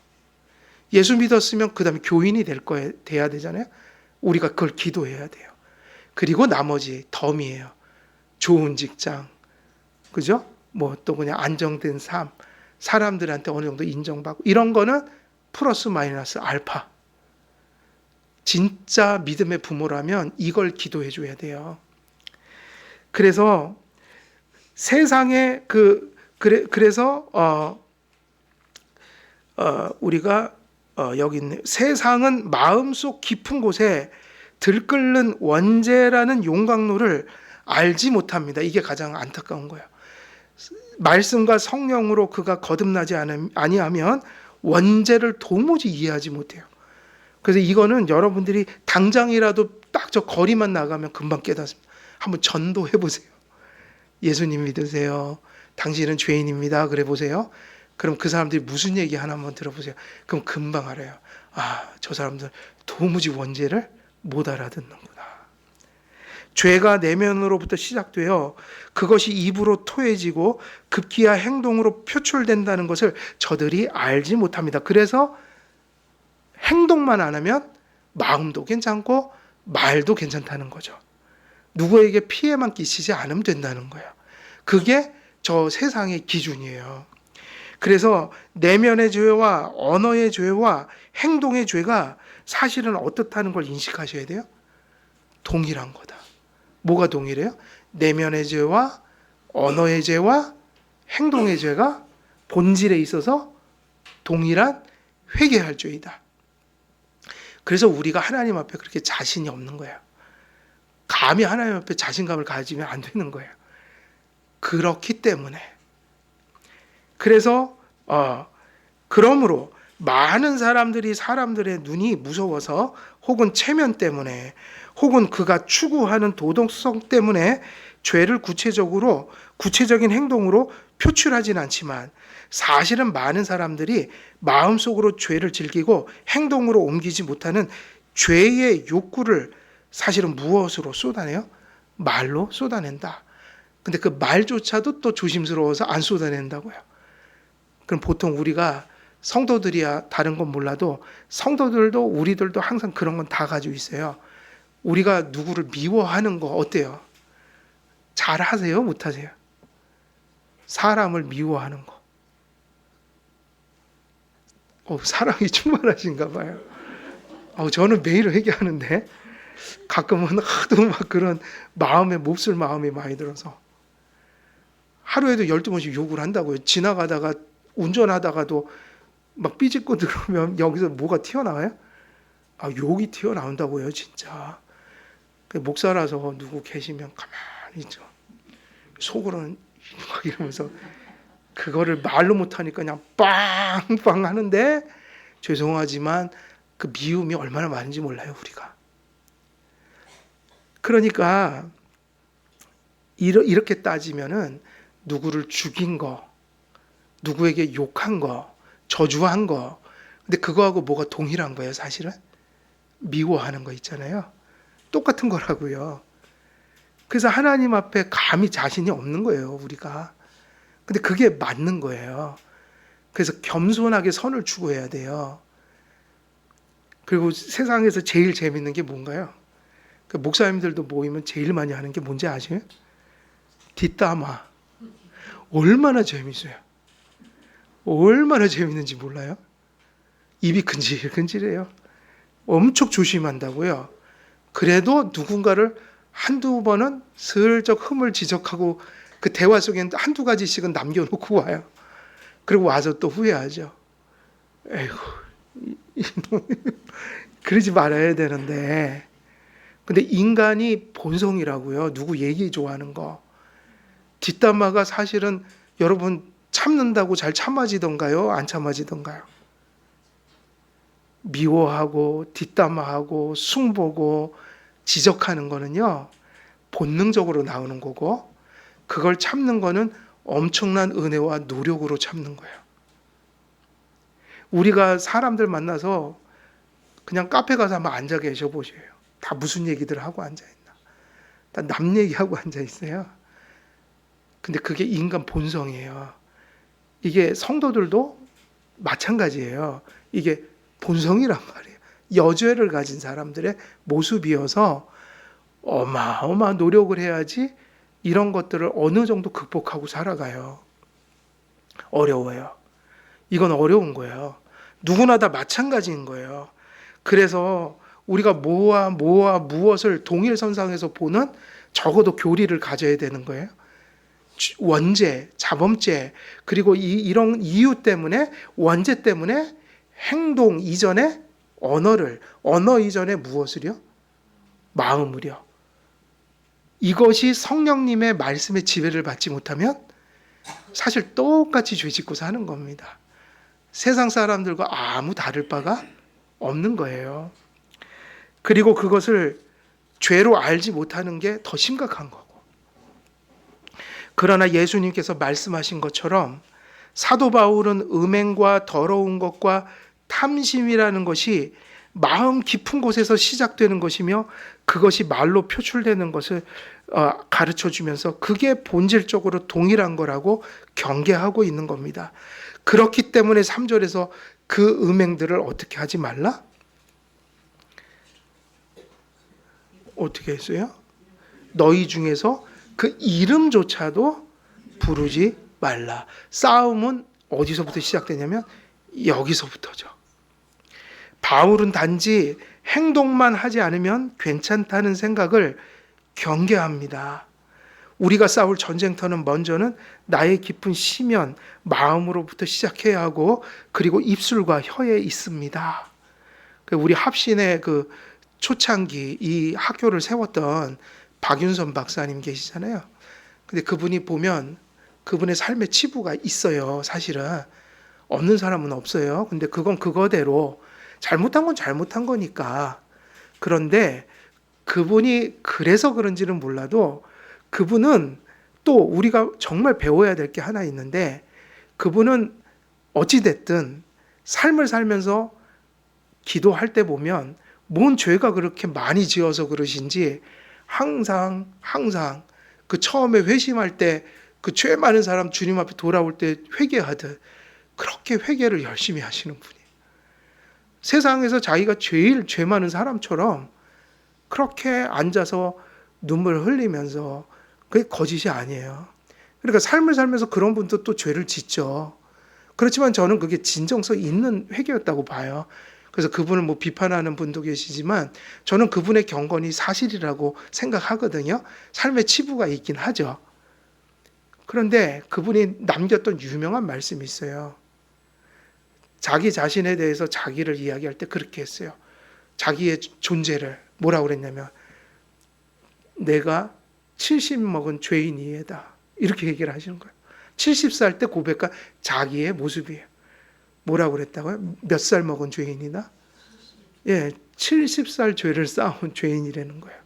예수 믿었으면 그 다음에 교인이 돼야 되잖아요. 우리가 그걸 기도해야 돼요. 그리고 나머지 덤이에요. 좋은 직장, 그죠? 뭐 또 그냥 안정된 삶, 사람들한테 어느 정도 인정받고, 이런 거는 플러스 마이너스 알파. 진짜 믿음의 부모라면 이걸 기도해 줘야 돼요. 그래서 세상에 우리가 여기 있네. 세상은 마음속 깊은 곳에 들끓는 원죄라는 용광로를 알지 못합니다. 이게 가장 안타까운 거예요. 말씀과 성령으로 그가 거듭나지 아니하면 원죄를 도무지 이해하지 못해요. 그래서 이거는 여러분들이 당장이라도 딱 저 거리만 나가면 금방 깨닫습니다. 한번 전도해 보세요. 예수님 믿으세요. 당신은 죄인입니다. 그래 보세요. 그럼 그 사람들이 무슨 얘기 하나 한번 들어보세요. 그럼 금방 알아요. 아, 저 사람들 도무지 원죄를 못 알아듣는구나. 죄가 내면으로부터 시작되어 그것이 입으로 토해지고 급기야 행동으로 표출된다는 것을 저들이 알지 못합니다. 그래서 행동만 안 하면 마음도 괜찮고 말도 괜찮다는 거죠. 누구에게 피해만 끼치지 않으면 된다는 거예요. 그게 저 세상의 기준이에요. 그래서 내면의 죄와 언어의 죄와 행동의 죄가 사실은 어떻다는 걸 인식하셔야 돼요. 동일한 거다. 뭐가 동일해요? 내면의 죄와 언어의 죄와 행동의 죄가 본질에 있어서 동일한 회개할 죄이다. 그래서 우리가 하나님 앞에 그렇게 자신이 없는 거예요. 감히 하나님 앞에 자신감을 가지면 안 되는 거예요. 그렇기 때문에. 그래서 그러므로 많은 사람들이 사람들의 눈이 무서워서 혹은 체면 때문에 혹은 그가 추구하는 도덕성 때문에 죄를 구체적인 행동으로 표출하진 않지만 사실은 많은 사람들이 마음속으로 죄를 즐기고 행동으로 옮기지 못하는 죄의 욕구를 사실은 무엇으로 쏟아내요? 말로 쏟아낸다. 근데 그 말조차도 또 조심스러워서 안 쏟아낸다고요. 그럼 보통 우리가 성도들이야 다른 건 몰라도 성도들도 우리들도 항상 그런 건 다 가지고 있어요. 우리가 누구를 미워하는 거 어때요? 잘 하세요? 못 하세요? 사람을 미워하는 거. 사랑이 충만하신가 봐요. 저는 매일 회개하는데 가끔은 하도 막 그런 몹쓸 마음이 많이 들어서 하루에도 12번씩 욕을 한다고요. 지나가다가 운전하다가도 막 삐짓고 들어오면 여기서 뭐가 튀어나와요? 욕이 튀어나온다고요, 진짜. 목사라서 누구 계시면 가만히 있죠. 속으로는 막 이러면서 그거를 말로 못하니까 그냥 빵빵 하는데 죄송하지만 그 미움이 얼마나 많은지 몰라요, 우리가. 그러니까 이렇게 따지면은 누구를 죽인 거, 누구에게 욕한 거, 저주한 거, 근데 그거하고 뭐가 동일한 거예요, 사실은? 미워하는 거 있잖아요. 똑같은 거라고요. 그래서 하나님 앞에 감히 자신이 없는 거예요, 우리가. 근데 그게 맞는 거예요. 그래서 겸손하게 선을 추구해야 돼요. 그리고 세상에서 제일 재밌는 게 뭔가요? 목사님들도 모이면 제일 많이 하는 게 뭔지 아세요? 뒷담화. 얼마나 재밌어요. 얼마나 재밌는지 몰라요? 입이 근질근질해요. 엄청 조심한다고요. 그래도 누군가를 한두 번은 슬쩍 흠을 지적하고 그 대화 속에 한두 가지씩은 남겨놓고 와요. 그리고 와서 또 후회하죠. 에이구, 그러지 말아야 되는데. 근데 인간이 본성이라고요. 누구 얘기 좋아하는 거. 뒷담화가 사실은 여러분 참는다고 잘 참아지던가요? 안 참아지던가요? 미워하고 뒷담화하고 숭보고 지적하는 거는요, 본능적으로 나오는 거고, 그걸 참는 거는 엄청난 은혜와 노력으로 참는 거예요. 우리가 사람들 만나서 그냥 카페 가서 한번 앉아 계셔 보세요. 다 무슨 얘기들 하고 앉아있나? 다 남 얘기하고 앉아있어요. 근데 그게 인간 본성이에요. 이게 성도들도 마찬가지예요. 이게 본성이란 말이에요. 여죄를 가진 사람들의 모습이어서 어마어마한 노력을 해야지 이런 것들을 어느 정도 극복하고 살아가요. 어려워요. 이건 어려운 거예요. 누구나 다 마찬가지인 거예요. 그래서 우리가 뭐와 무엇을 동일선상에서 보는 적어도 교리를 가져야 되는 거예요. 원죄, 자범죄, 그리고 이런 이유 때문에, 원죄 때문에 행동 이전에 언어 이전에 무엇을요? 마음을요. 이것이 성령님의 말씀의 지배를 받지 못하면 사실 똑같이 죄짓고 사는 겁니다. 세상 사람들과 아무 다를 바가 없는 거예요. 그리고 그것을 죄로 알지 못하는 게 더 심각한 거고. 그러나 예수님께서 말씀하신 것처럼 사도 바울은 음행과 더러운 것과 탐심이라는 것이 마음 깊은 곳에서 시작되는 것이며 그것이 말로 표출되는 것을 가르쳐 주면서 그게 본질적으로 동일한 거라고 경계하고 있는 겁니다. 그렇기 때문에 3절에서 그 음행들을 어떻게 하지 말라? 어떻게 했어요? 너희 중에서 그 이름조차도 부르지 말라. 싸움은 어디서부터 시작되냐면 여기서부터죠. 바울은 단지 행동만 하지 않으면 괜찮다는 생각을 경계합니다. 우리가 싸울 전쟁터는 먼저는 나의 깊은 시면, 마음으로부터 시작해야 하고 그리고 입술과 혀에 있습니다. 우리 합신의 그 초창기 이 학교를 세웠던 박윤선 박사님 계시잖아요. 근데 그분이 보면 그분의 삶의 치부가 있어요. 사실은 없는 사람은 없어요. 근데 그건 그거대로 잘못한 건 잘못한 거니까. 그런데 그분이 그래서 그런지는 몰라도 그분은 또 우리가 정말 배워야 될 게 하나 있는데, 그분은 어찌됐든 삶을 살면서 기도할 때 보면 뭔 죄가 그렇게 많이 지어서 그러신지 항상 그 처음에 회심할 때 그 죄 많은 사람 주님 앞에 돌아올 때 회개하듯 그렇게 회개를 열심히 하시는 분이에요. 세상에서 자기가 제일 죄 많은 사람처럼 그렇게 앉아서 눈물을 흘리면서, 그게 거짓이 아니에요. 그러니까 삶을 살면서 그런 분도 또 죄를 짓죠. 그렇지만 저는 그게 진정성 있는 회개였다고 봐요. 그래서 그분을 뭐 비판하는 분도 계시지만 저는 그분의 경건이 사실이라고 생각하거든요. 삶의 치부가 있긴 하죠. 그런데 그분이 남겼던 유명한 말씀이 있어요. 자기 자신에 대해서 자기를 이야기할 때 그렇게 했어요. 자기의 존재를 뭐라고 그랬냐면, 내가 70 먹은 죄인이다, 이렇게 얘기를 하시는 거예요. 70살 때 고백한 자기의 모습이에요. 뭐라고 그랬다고요? 몇 살 먹은 죄인이나? 예, 70살 죄를 쌓은 죄인이라는 거예요.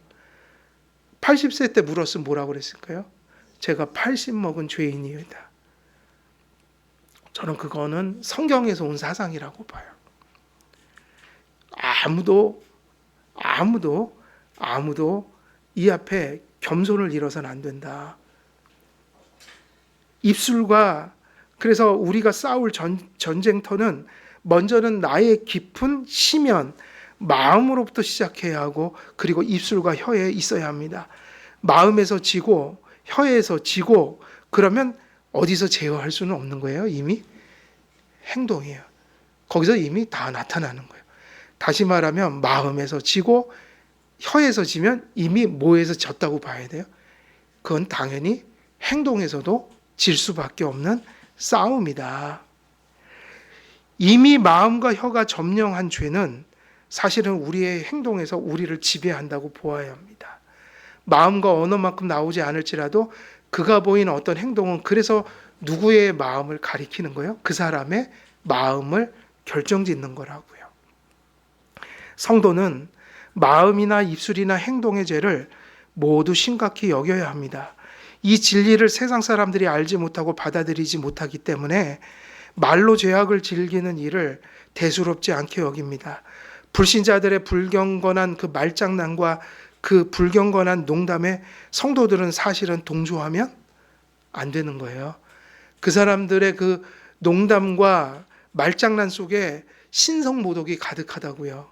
80세 때 물었으면 뭐라고 그랬을까요? 제가 80 먹은 죄인이다. 저는 그거는 성경에서 온 사상이라고 봐요. 아무도 이 앞에 겸손을 잃어서는 안 된다. 입술과, 그래서 우리가 싸울 전쟁터는 먼저는 나의 깊은 심연, 마음으로부터 시작해야 하고, 그리고 입술과 혀에 있어야 합니다. 마음에서 지고 혀에서 지고, 그러면 어디서 제어할 수는 없는 거예요. 이미 행동이에요. 거기서 이미 다 나타나는 거예요. 다시 말하면 마음에서 지고 혀에서 지면 이미 뭐에서 졌다고 봐야 돼요? 그건 당연히 행동에서도 질 수밖에 없는 싸움이다. 이미 마음과 혀가 점령한 죄는 사실은 우리의 행동에서 우리를 지배한다고 보아야 합니다. 마음과 언어만큼 나오지 않을지라도 그가 보이는 어떤 행동은 그래서 누구의 마음을 가리키는 거예요? 그 사람의 마음을 결정짓는 거라고요. 성도는 마음이나 입술이나 행동의 죄를 모두 심각히 여겨야 합니다. 이 진리를 세상 사람들이 알지 못하고 받아들이지 못하기 때문에 말로 죄악을 즐기는 일을 대수롭지 않게 여깁니다. 불신자들의 불경건한 그 말장난과 그 불경건한 농담에 성도들은 사실은 동조하면 안 되는 거예요. 그 사람들의 그 농담과 말장난 속에 신성모독이 가득하다고요.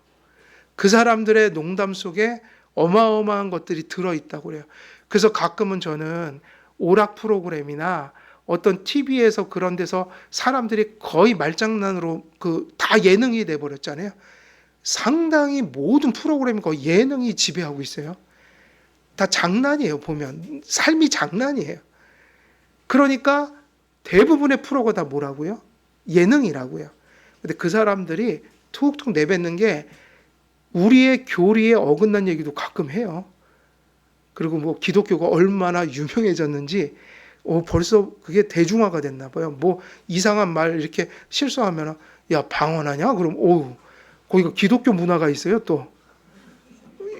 그 사람들의 농담 속에 어마어마한 것들이 들어있다고 그래요. 그래서 가끔은 저는 오락 프로그램이나 어떤 TV에서 그런 데서 사람들이 거의 말장난으로 다 예능이 돼버렸잖아요. 상당히 모든 프로그램이 거의 예능이 지배하고 있어요. 다 장난이에요. 보면 삶이 장난이에요. 그러니까 대부분의 프로가 다 뭐라고요? 예능이라고요. 근데 그 사람들이 툭툭 내뱉는 게 우리의 교리에 어긋난 얘기도 가끔 해요. 그리고 뭐 기독교가 얼마나 유명해졌는지 벌써 그게 대중화가 됐나 봐요. 뭐 이상한 말 이렇게 실수하면 야 방언하냐? 그럼 거기가 기독교 문화가 있어요. 또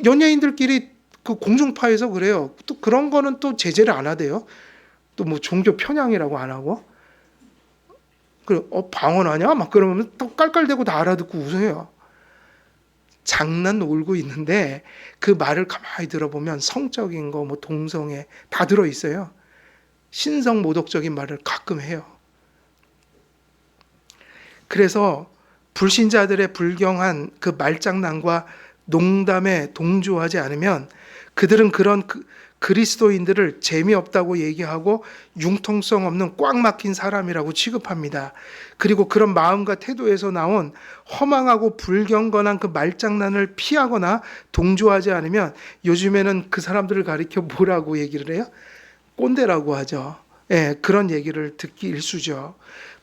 연예인들끼리 그 공중파에서 그래요. 또 그런 거는 또 제재를 안 하대요. 또 뭐 종교 편향이라고 안 하고. 그 방언하냐? 막 그러면 또 깔깔대고 다 알아듣고 웃어요. 장난 놀고 있는데 그 말을 가만히 들어보면 성적인 거, 뭐 동성애 다 들어 있어요. 신성 모독적인 말을 가끔 해요. 그래서 불신자들의 불경한 그 말장난과 농담에 동조하지 않으면 그들은 그런 그리스도인들을 재미없다고 얘기하고 융통성 없는 꽉 막힌 사람이라고 취급합니다. 그리고 그런 마음과 태도에서 나온 허망하고 불경건한 그 말장난을 피하거나 동조하지 않으면 요즘에는 그 사람들을 가리켜 뭐라고 얘기를 해요? 꼰대라고 하죠. 예, 그런 얘기를 듣기 일쑤죠.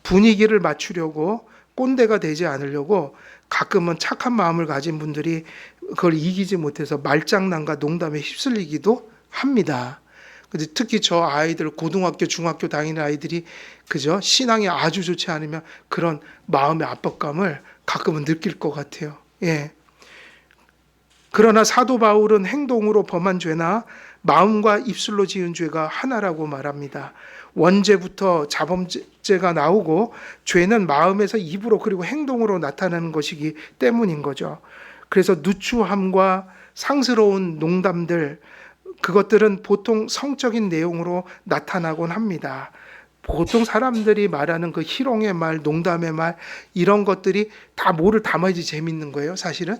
분위기를 맞추려고 꼰대가 되지 않으려고 가끔은 착한 마음을 가진 분들이 그걸 이기지 못해서 말장난과 농담에 휩쓸리기도 합니다. 특히 저 아이들 고등학교, 중학교 다니는 아이들이 그죠? 신앙이 아주 좋지 않으면 그런 마음의 압박감을 가끔은 느낄 것 같아요. 예. 그러나 사도 바울은 행동으로 범한 죄나 마음과 입술로 지은 죄가 하나라고 말합니다. 원죄부터 자범죄가 나오고 죄는 마음에서 입으로 그리고 행동으로 나타나는 것이기 때문인 거죠. 그래서 누추함과 상스러운 농담들, 그것들은 보통 성적인 내용으로 나타나곤 합니다. 보통 사람들이 말하는 그 희롱의 말, 농담의 말, 이런 것들이 다 뭐를 담아야지 재밌는 거예요, 사실은.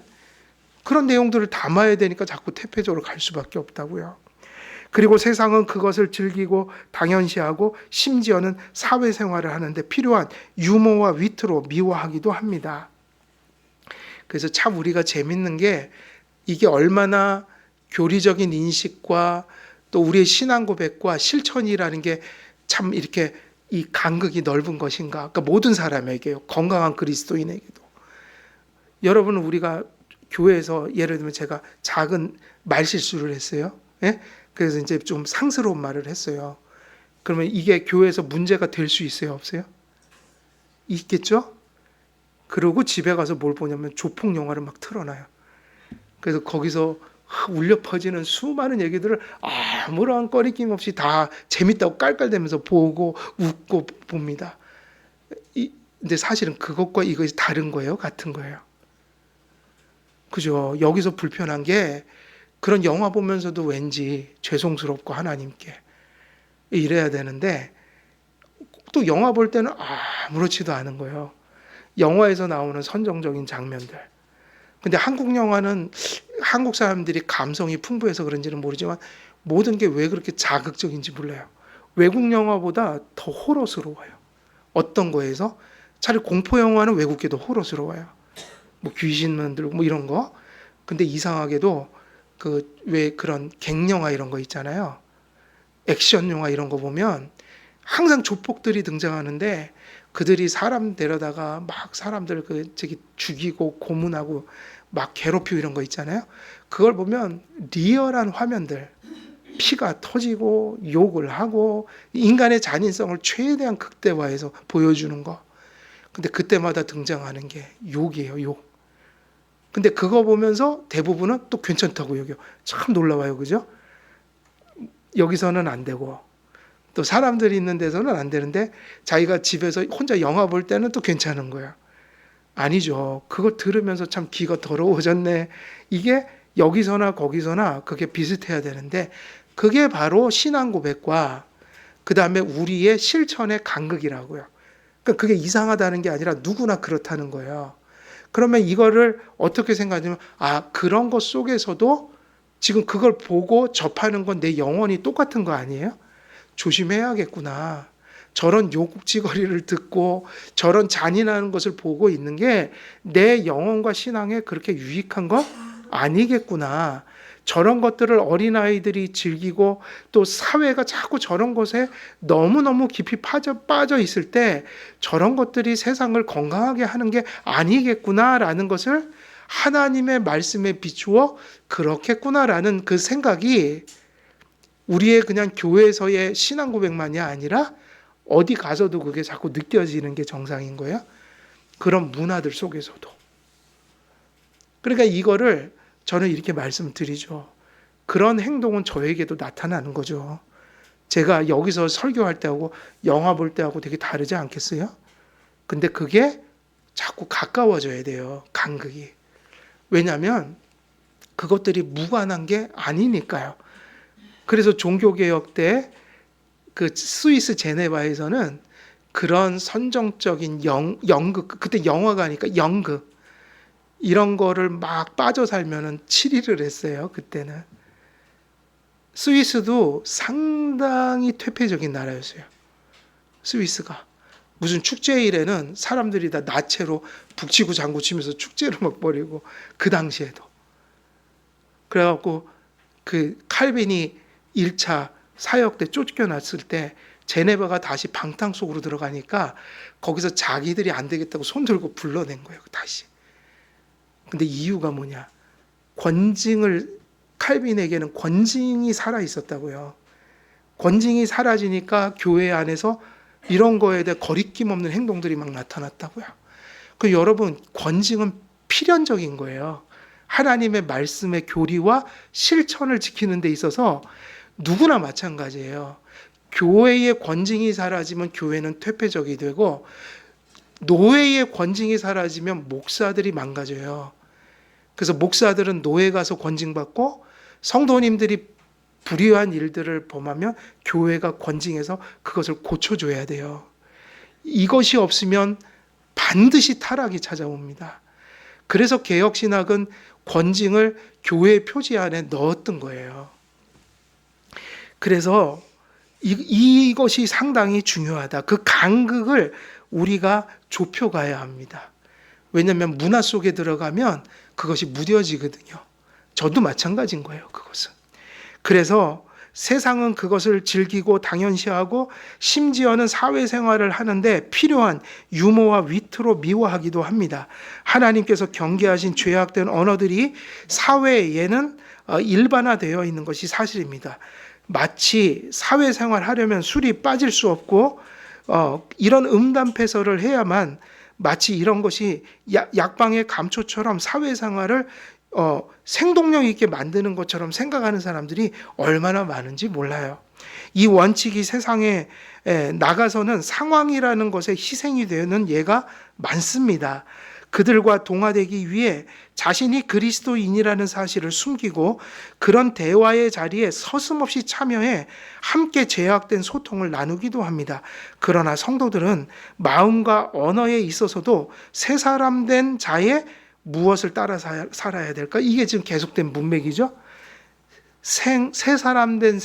그런 내용들을 담아야 되니까 자꾸 퇴폐적으로 갈 수밖에 없다고요. 그리고 세상은 그것을 즐기고 당연시하고 심지어는 사회생활을 하는데 필요한 유머와 위트로 미화하기도 합니다. 그래서 참 우리가 재밌는 게 이게 얼마나 교리적인 인식과 또 우리의 신앙 고백과 실천이라는 게 참 이렇게 이 간극이 넓은 것인가. 그러니까 모든 사람에게요. 건강한 그리스도인에게도. 여러분은 우리가 교회에서 예를 들면 제가 작은 말실수를 했어요. 예? 그래서 이제 좀 상스러운 말을 했어요. 그러면 이게 교회에서 문제가 될 수 있어요? 없어요? 있겠죠? 그러고 집에 가서 뭘 보냐면 조폭 영화를 막 틀어놔요. 그래서 거기서 울려 퍼지는 수많은 얘기들을 아무런 꺼리낌 없이 다 재밌다고 깔깔대면서 보고 웃고 봅니다. 근데 사실은 그것과 이것이 다른 거예요? 같은 거예요? 그죠? 여기서 불편한 게 그런 영화 보면서도 왠지 죄송스럽고 하나님께 이래야 되는데 또 영화 볼 때는 아무렇지도 않은 거예요. 영화에서 나오는 선정적인 장면들. 근데 한국 영화는 한국 사람들이 감성이 풍부해서 그런지는 모르지만 모든 게 왜 그렇게 자극적인지 몰라요. 외국 영화보다 더 호러스러워요. 어떤 거에서? 차라리 공포 영화는 외국계 더 호러스러워요. 뭐 귀신 만들고 뭐 이런 거. 근데 이상하게도 그 왜 그런 갱영화 이런 거 있잖아요. 액션 영화 이런 거 보면 항상 조폭들이 등장하는데 그들이 사람 데려다가 막 사람들 죽이고 고문하고 막 괴롭히고 이런 거 있잖아요. 그걸 보면 리얼한 화면들, 피가 터지고 욕을 하고 인간의 잔인성을 최대한 극대화해서 보여주는 거. 근데 그때마다 등장하는 게 욕이에요, 욕. 근데 그거 보면서 대부분은 또 괜찮다고 여겨요. 참 놀라워요, 그죠? 여기서는 안 되고 또 사람들이 있는 데서는 안 되는데 자기가 집에서 혼자 영화 볼 때는 또 괜찮은 거야. 아니죠. 그거 들으면서 참 귀가 더러워졌네. 이게 여기서나 거기서나 그게 비슷해야 되는데 그게 바로 신앙 고백과 그 다음에 우리의 실천의 간극이라고요. 그러니까 그게 이상하다는 게 아니라 누구나 그렇다는 거예요. 그러면 이거를 어떻게 생각하냐면 그런 것 속에서도 지금 그걸 보고 접하는 건 내 영혼이 똑같은 거 아니에요? 조심해야겠구나. 저런 욕짓거리를 듣고 저런 잔인한 것을 보고 있는 게 내 영혼과 신앙에 그렇게 유익한 거 아니겠구나. 저런 것들을 어린아이들이 즐기고 또 사회가 자꾸 저런 것에 너무너무 깊이 빠져 있을 때 저런 것들이 세상을 건강하게 하는 게 아니겠구나라는 것을 하나님의 말씀에 비추어 그렇겠구나라는 그 생각이 우리의 그냥 교회에서의 신앙 고백만이 아니라 어디 가서도 그게 자꾸 느껴지는 게 정상인 거예요. 그런 문화들 속에서도. 그러니까 이거를 저는 이렇게 말씀드리죠. 그런 행동은 저에게도 나타나는 거죠. 제가 여기서 설교할 때하고 영화 볼 때하고 되게 다르지 않겠어요? 근데 그게 자꾸 가까워져야 돼요. 간극이. 왜냐하면 그것들이 무관한 게 아니니까요. 그래서 종교개혁 때 그 스위스 제네바에서는 그런 선정적인 연극, 그때 영화가니까 연극, 이런 거를 막 빠져 살면은 7일을 했어요. 그때는. 스위스도 상당히 퇴폐적인 나라였어요. 스위스가. 무슨 축제일에는 사람들이 다 나체로 북치고 장구치면서 축제를 막 벌이고 그 당시에도. 그래갖고 그 칼빈이 1차 사역 때 쫓겨났을 때 제네바가 다시 방탕 속으로 들어가니까 거기서 자기들이 안 되겠다고 손 들고 불러낸 거예요. 다시. 근데 이유가 뭐냐? 칼빈에게는 권징이 살아 있었다고요. 권징이 사라지니까 교회 안에서 이런 거에 대해 거리낌 없는 행동들이 막 나타났다고요. 그 여러분, 권징은 필연적인 거예요. 하나님의 말씀의 교리와 실천을 지키는 데 있어서 누구나 마찬가지예요. 교회의 권징이 사라지면 교회는 퇴폐적이 되고, 노예의 권징이 사라지면 목사들이 망가져요. 그래서 목사들은 노예 가서 권징받고, 성도님들이 불의한 일들을 범하면 교회가 권징해서 그것을 고쳐줘야 돼요. 이것이 없으면 반드시 타락이 찾아옵니다. 그래서 개혁신학은 권징을 교회 표지 안에 넣었던 거예요. 그래서 이것이 상당히 중요하다. 그 간극을 우리가 좁혀가야 합니다. 왜냐하면 문화 속에 들어가면 그것이 무뎌지거든요. 저도 마찬가지인 거예요, 그것은. 그래서 세상은 그것을 즐기고 당연시하고 심지어는 사회생활을 하는데 필요한 유머와 위트로 미워하기도 합니다. 하나님께서 경계하신 죄악된 언어들이 사회에는 일반화되어 있는 것이 사실입니다. 마치 사회생활 하려면 술이 빠질 수 없고 이런 음담패설을 해야만 마치 이런 것이 약방의 감초처럼 사회생활을 생동력 있게 만드는 것처럼 생각하는 사람들이 얼마나 많은지 몰라요. 이 원칙이 세상에 나가서는 상황이라는 것에 희생이 되는 예가 많습니다. 그들과 동화되기 위해 자신이 그리스도인이라는 사실을 숨기고 그런 대화의 자리에 서슴없이 참여해 함께 제약된 소통을 나누기도 합니다. 그러나 성도들은 마음과 언어에 있어서도 새 사람 된 자의 무엇을 따라 살아야 될까? 이게 지금 계속된 문맥이죠. 새 사람 된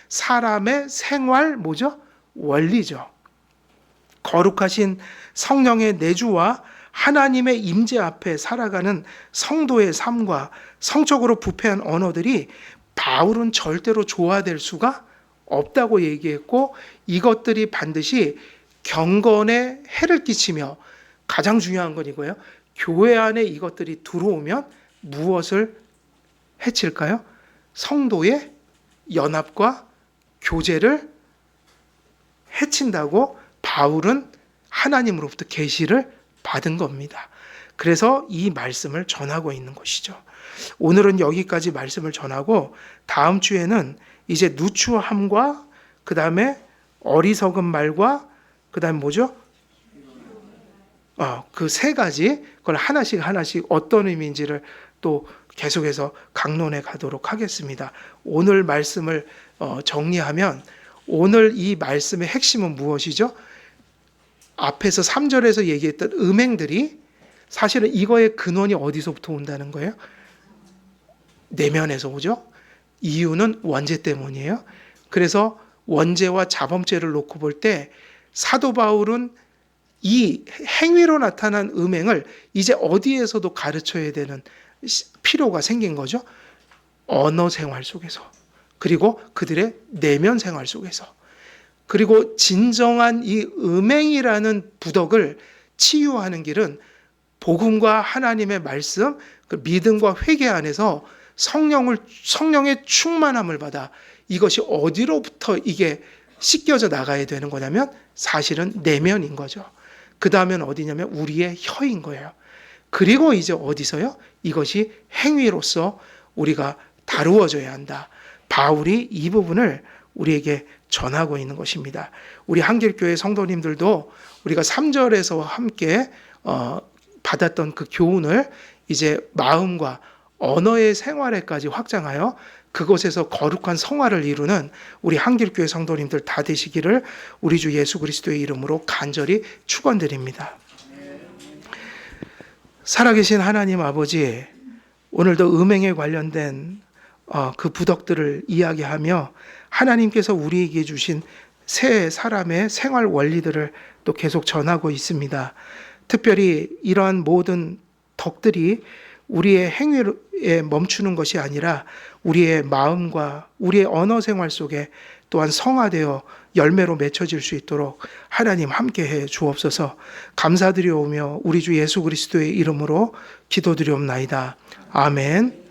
사람의 생활 뭐죠? 원리죠. 거룩하신 성령의 내주와 하나님의 임재 앞에 살아가는 성도의 삶과 성적으로 부패한 언어들이 바울은 절대로 조화될 수가 없다고 얘기했고, 이것들이 반드시 경건에 해를 끼치며 가장 중요한 건 이거예요. 교회 안에 이것들이 들어오면 무엇을 해칠까요? 성도의 연합과 교제를 해친다고 바울은 하나님으로부터 계시를 받은 겁니다. 그래서 이 말씀을 전하고 있는 것이죠. 오늘은 여기까지 말씀을 전하고 다음 주에는 이제 누추함과 그 다음에 어리석은 말과 그 다음에 뭐죠? 그 세 가지, 그걸 하나씩 어떤 의미인지를 또 계속해서 강론해 가도록 하겠습니다. 오늘 말씀을 정리하면 오늘 이 말씀의 핵심은 무엇이죠? 앞에서 3절에서 얘기했던 음행들이 사실은 이거의 근원이 어디서부터 온다는 거예요? 내면에서 오죠? 이유는 원죄 때문이에요. 그래서 원죄와 자범죄를 놓고 볼 때 사도 바울은 이 행위로 나타난 음행을 이제 어디에서도 가르쳐야 되는 필요가 생긴 거죠. 언어 생활 속에서, 그리고 그들의 내면 생활 속에서, 그리고 진정한 이 음행이라는 부덕을 치유하는 길은 복음과 하나님의 말씀, 그 믿음과 회개 안에서 성령의 충만함을 받아 이것이 어디로부터 이게 씻겨져 나가야 되는 거냐면 사실은 내면인 거죠. 그 다음엔 어디냐면 우리의 혀인 거예요. 그리고 이제 어디서요? 이것이 행위로서 우리가 다루어져야 한다. 바울이 이 부분을 우리에게 전하고 있는 것입니다. 우리 한길교회 성도님들도 우리가 3절에서 함께 받았던 그 교훈을 이제 마음과 언어의 생활에까지 확장하여 그곳에서 거룩한 성화를 이루는 우리 한길교회 성도님들 다 되시기를 우리 주 예수 그리스도의 이름으로 간절히 축원드립니다. 살아계신 하나님 아버지, 오늘도 음행에 관련된 그 부덕들을 이야기하며 하나님께서 우리에게 주신 새 사람의 생활 원리들을 또 계속 전하고 있습니다. 특별히 이러한 모든 덕들이 우리의 행위에 멈추는 것이 아니라 우리의 마음과 우리의 언어 생활 속에 또한 성화되어 열매로 맺혀질 수 있도록 하나님 함께해 주옵소서. 감사드리오며 우리 주 예수 그리스도의 이름으로 기도드리옵나이다. 아멘.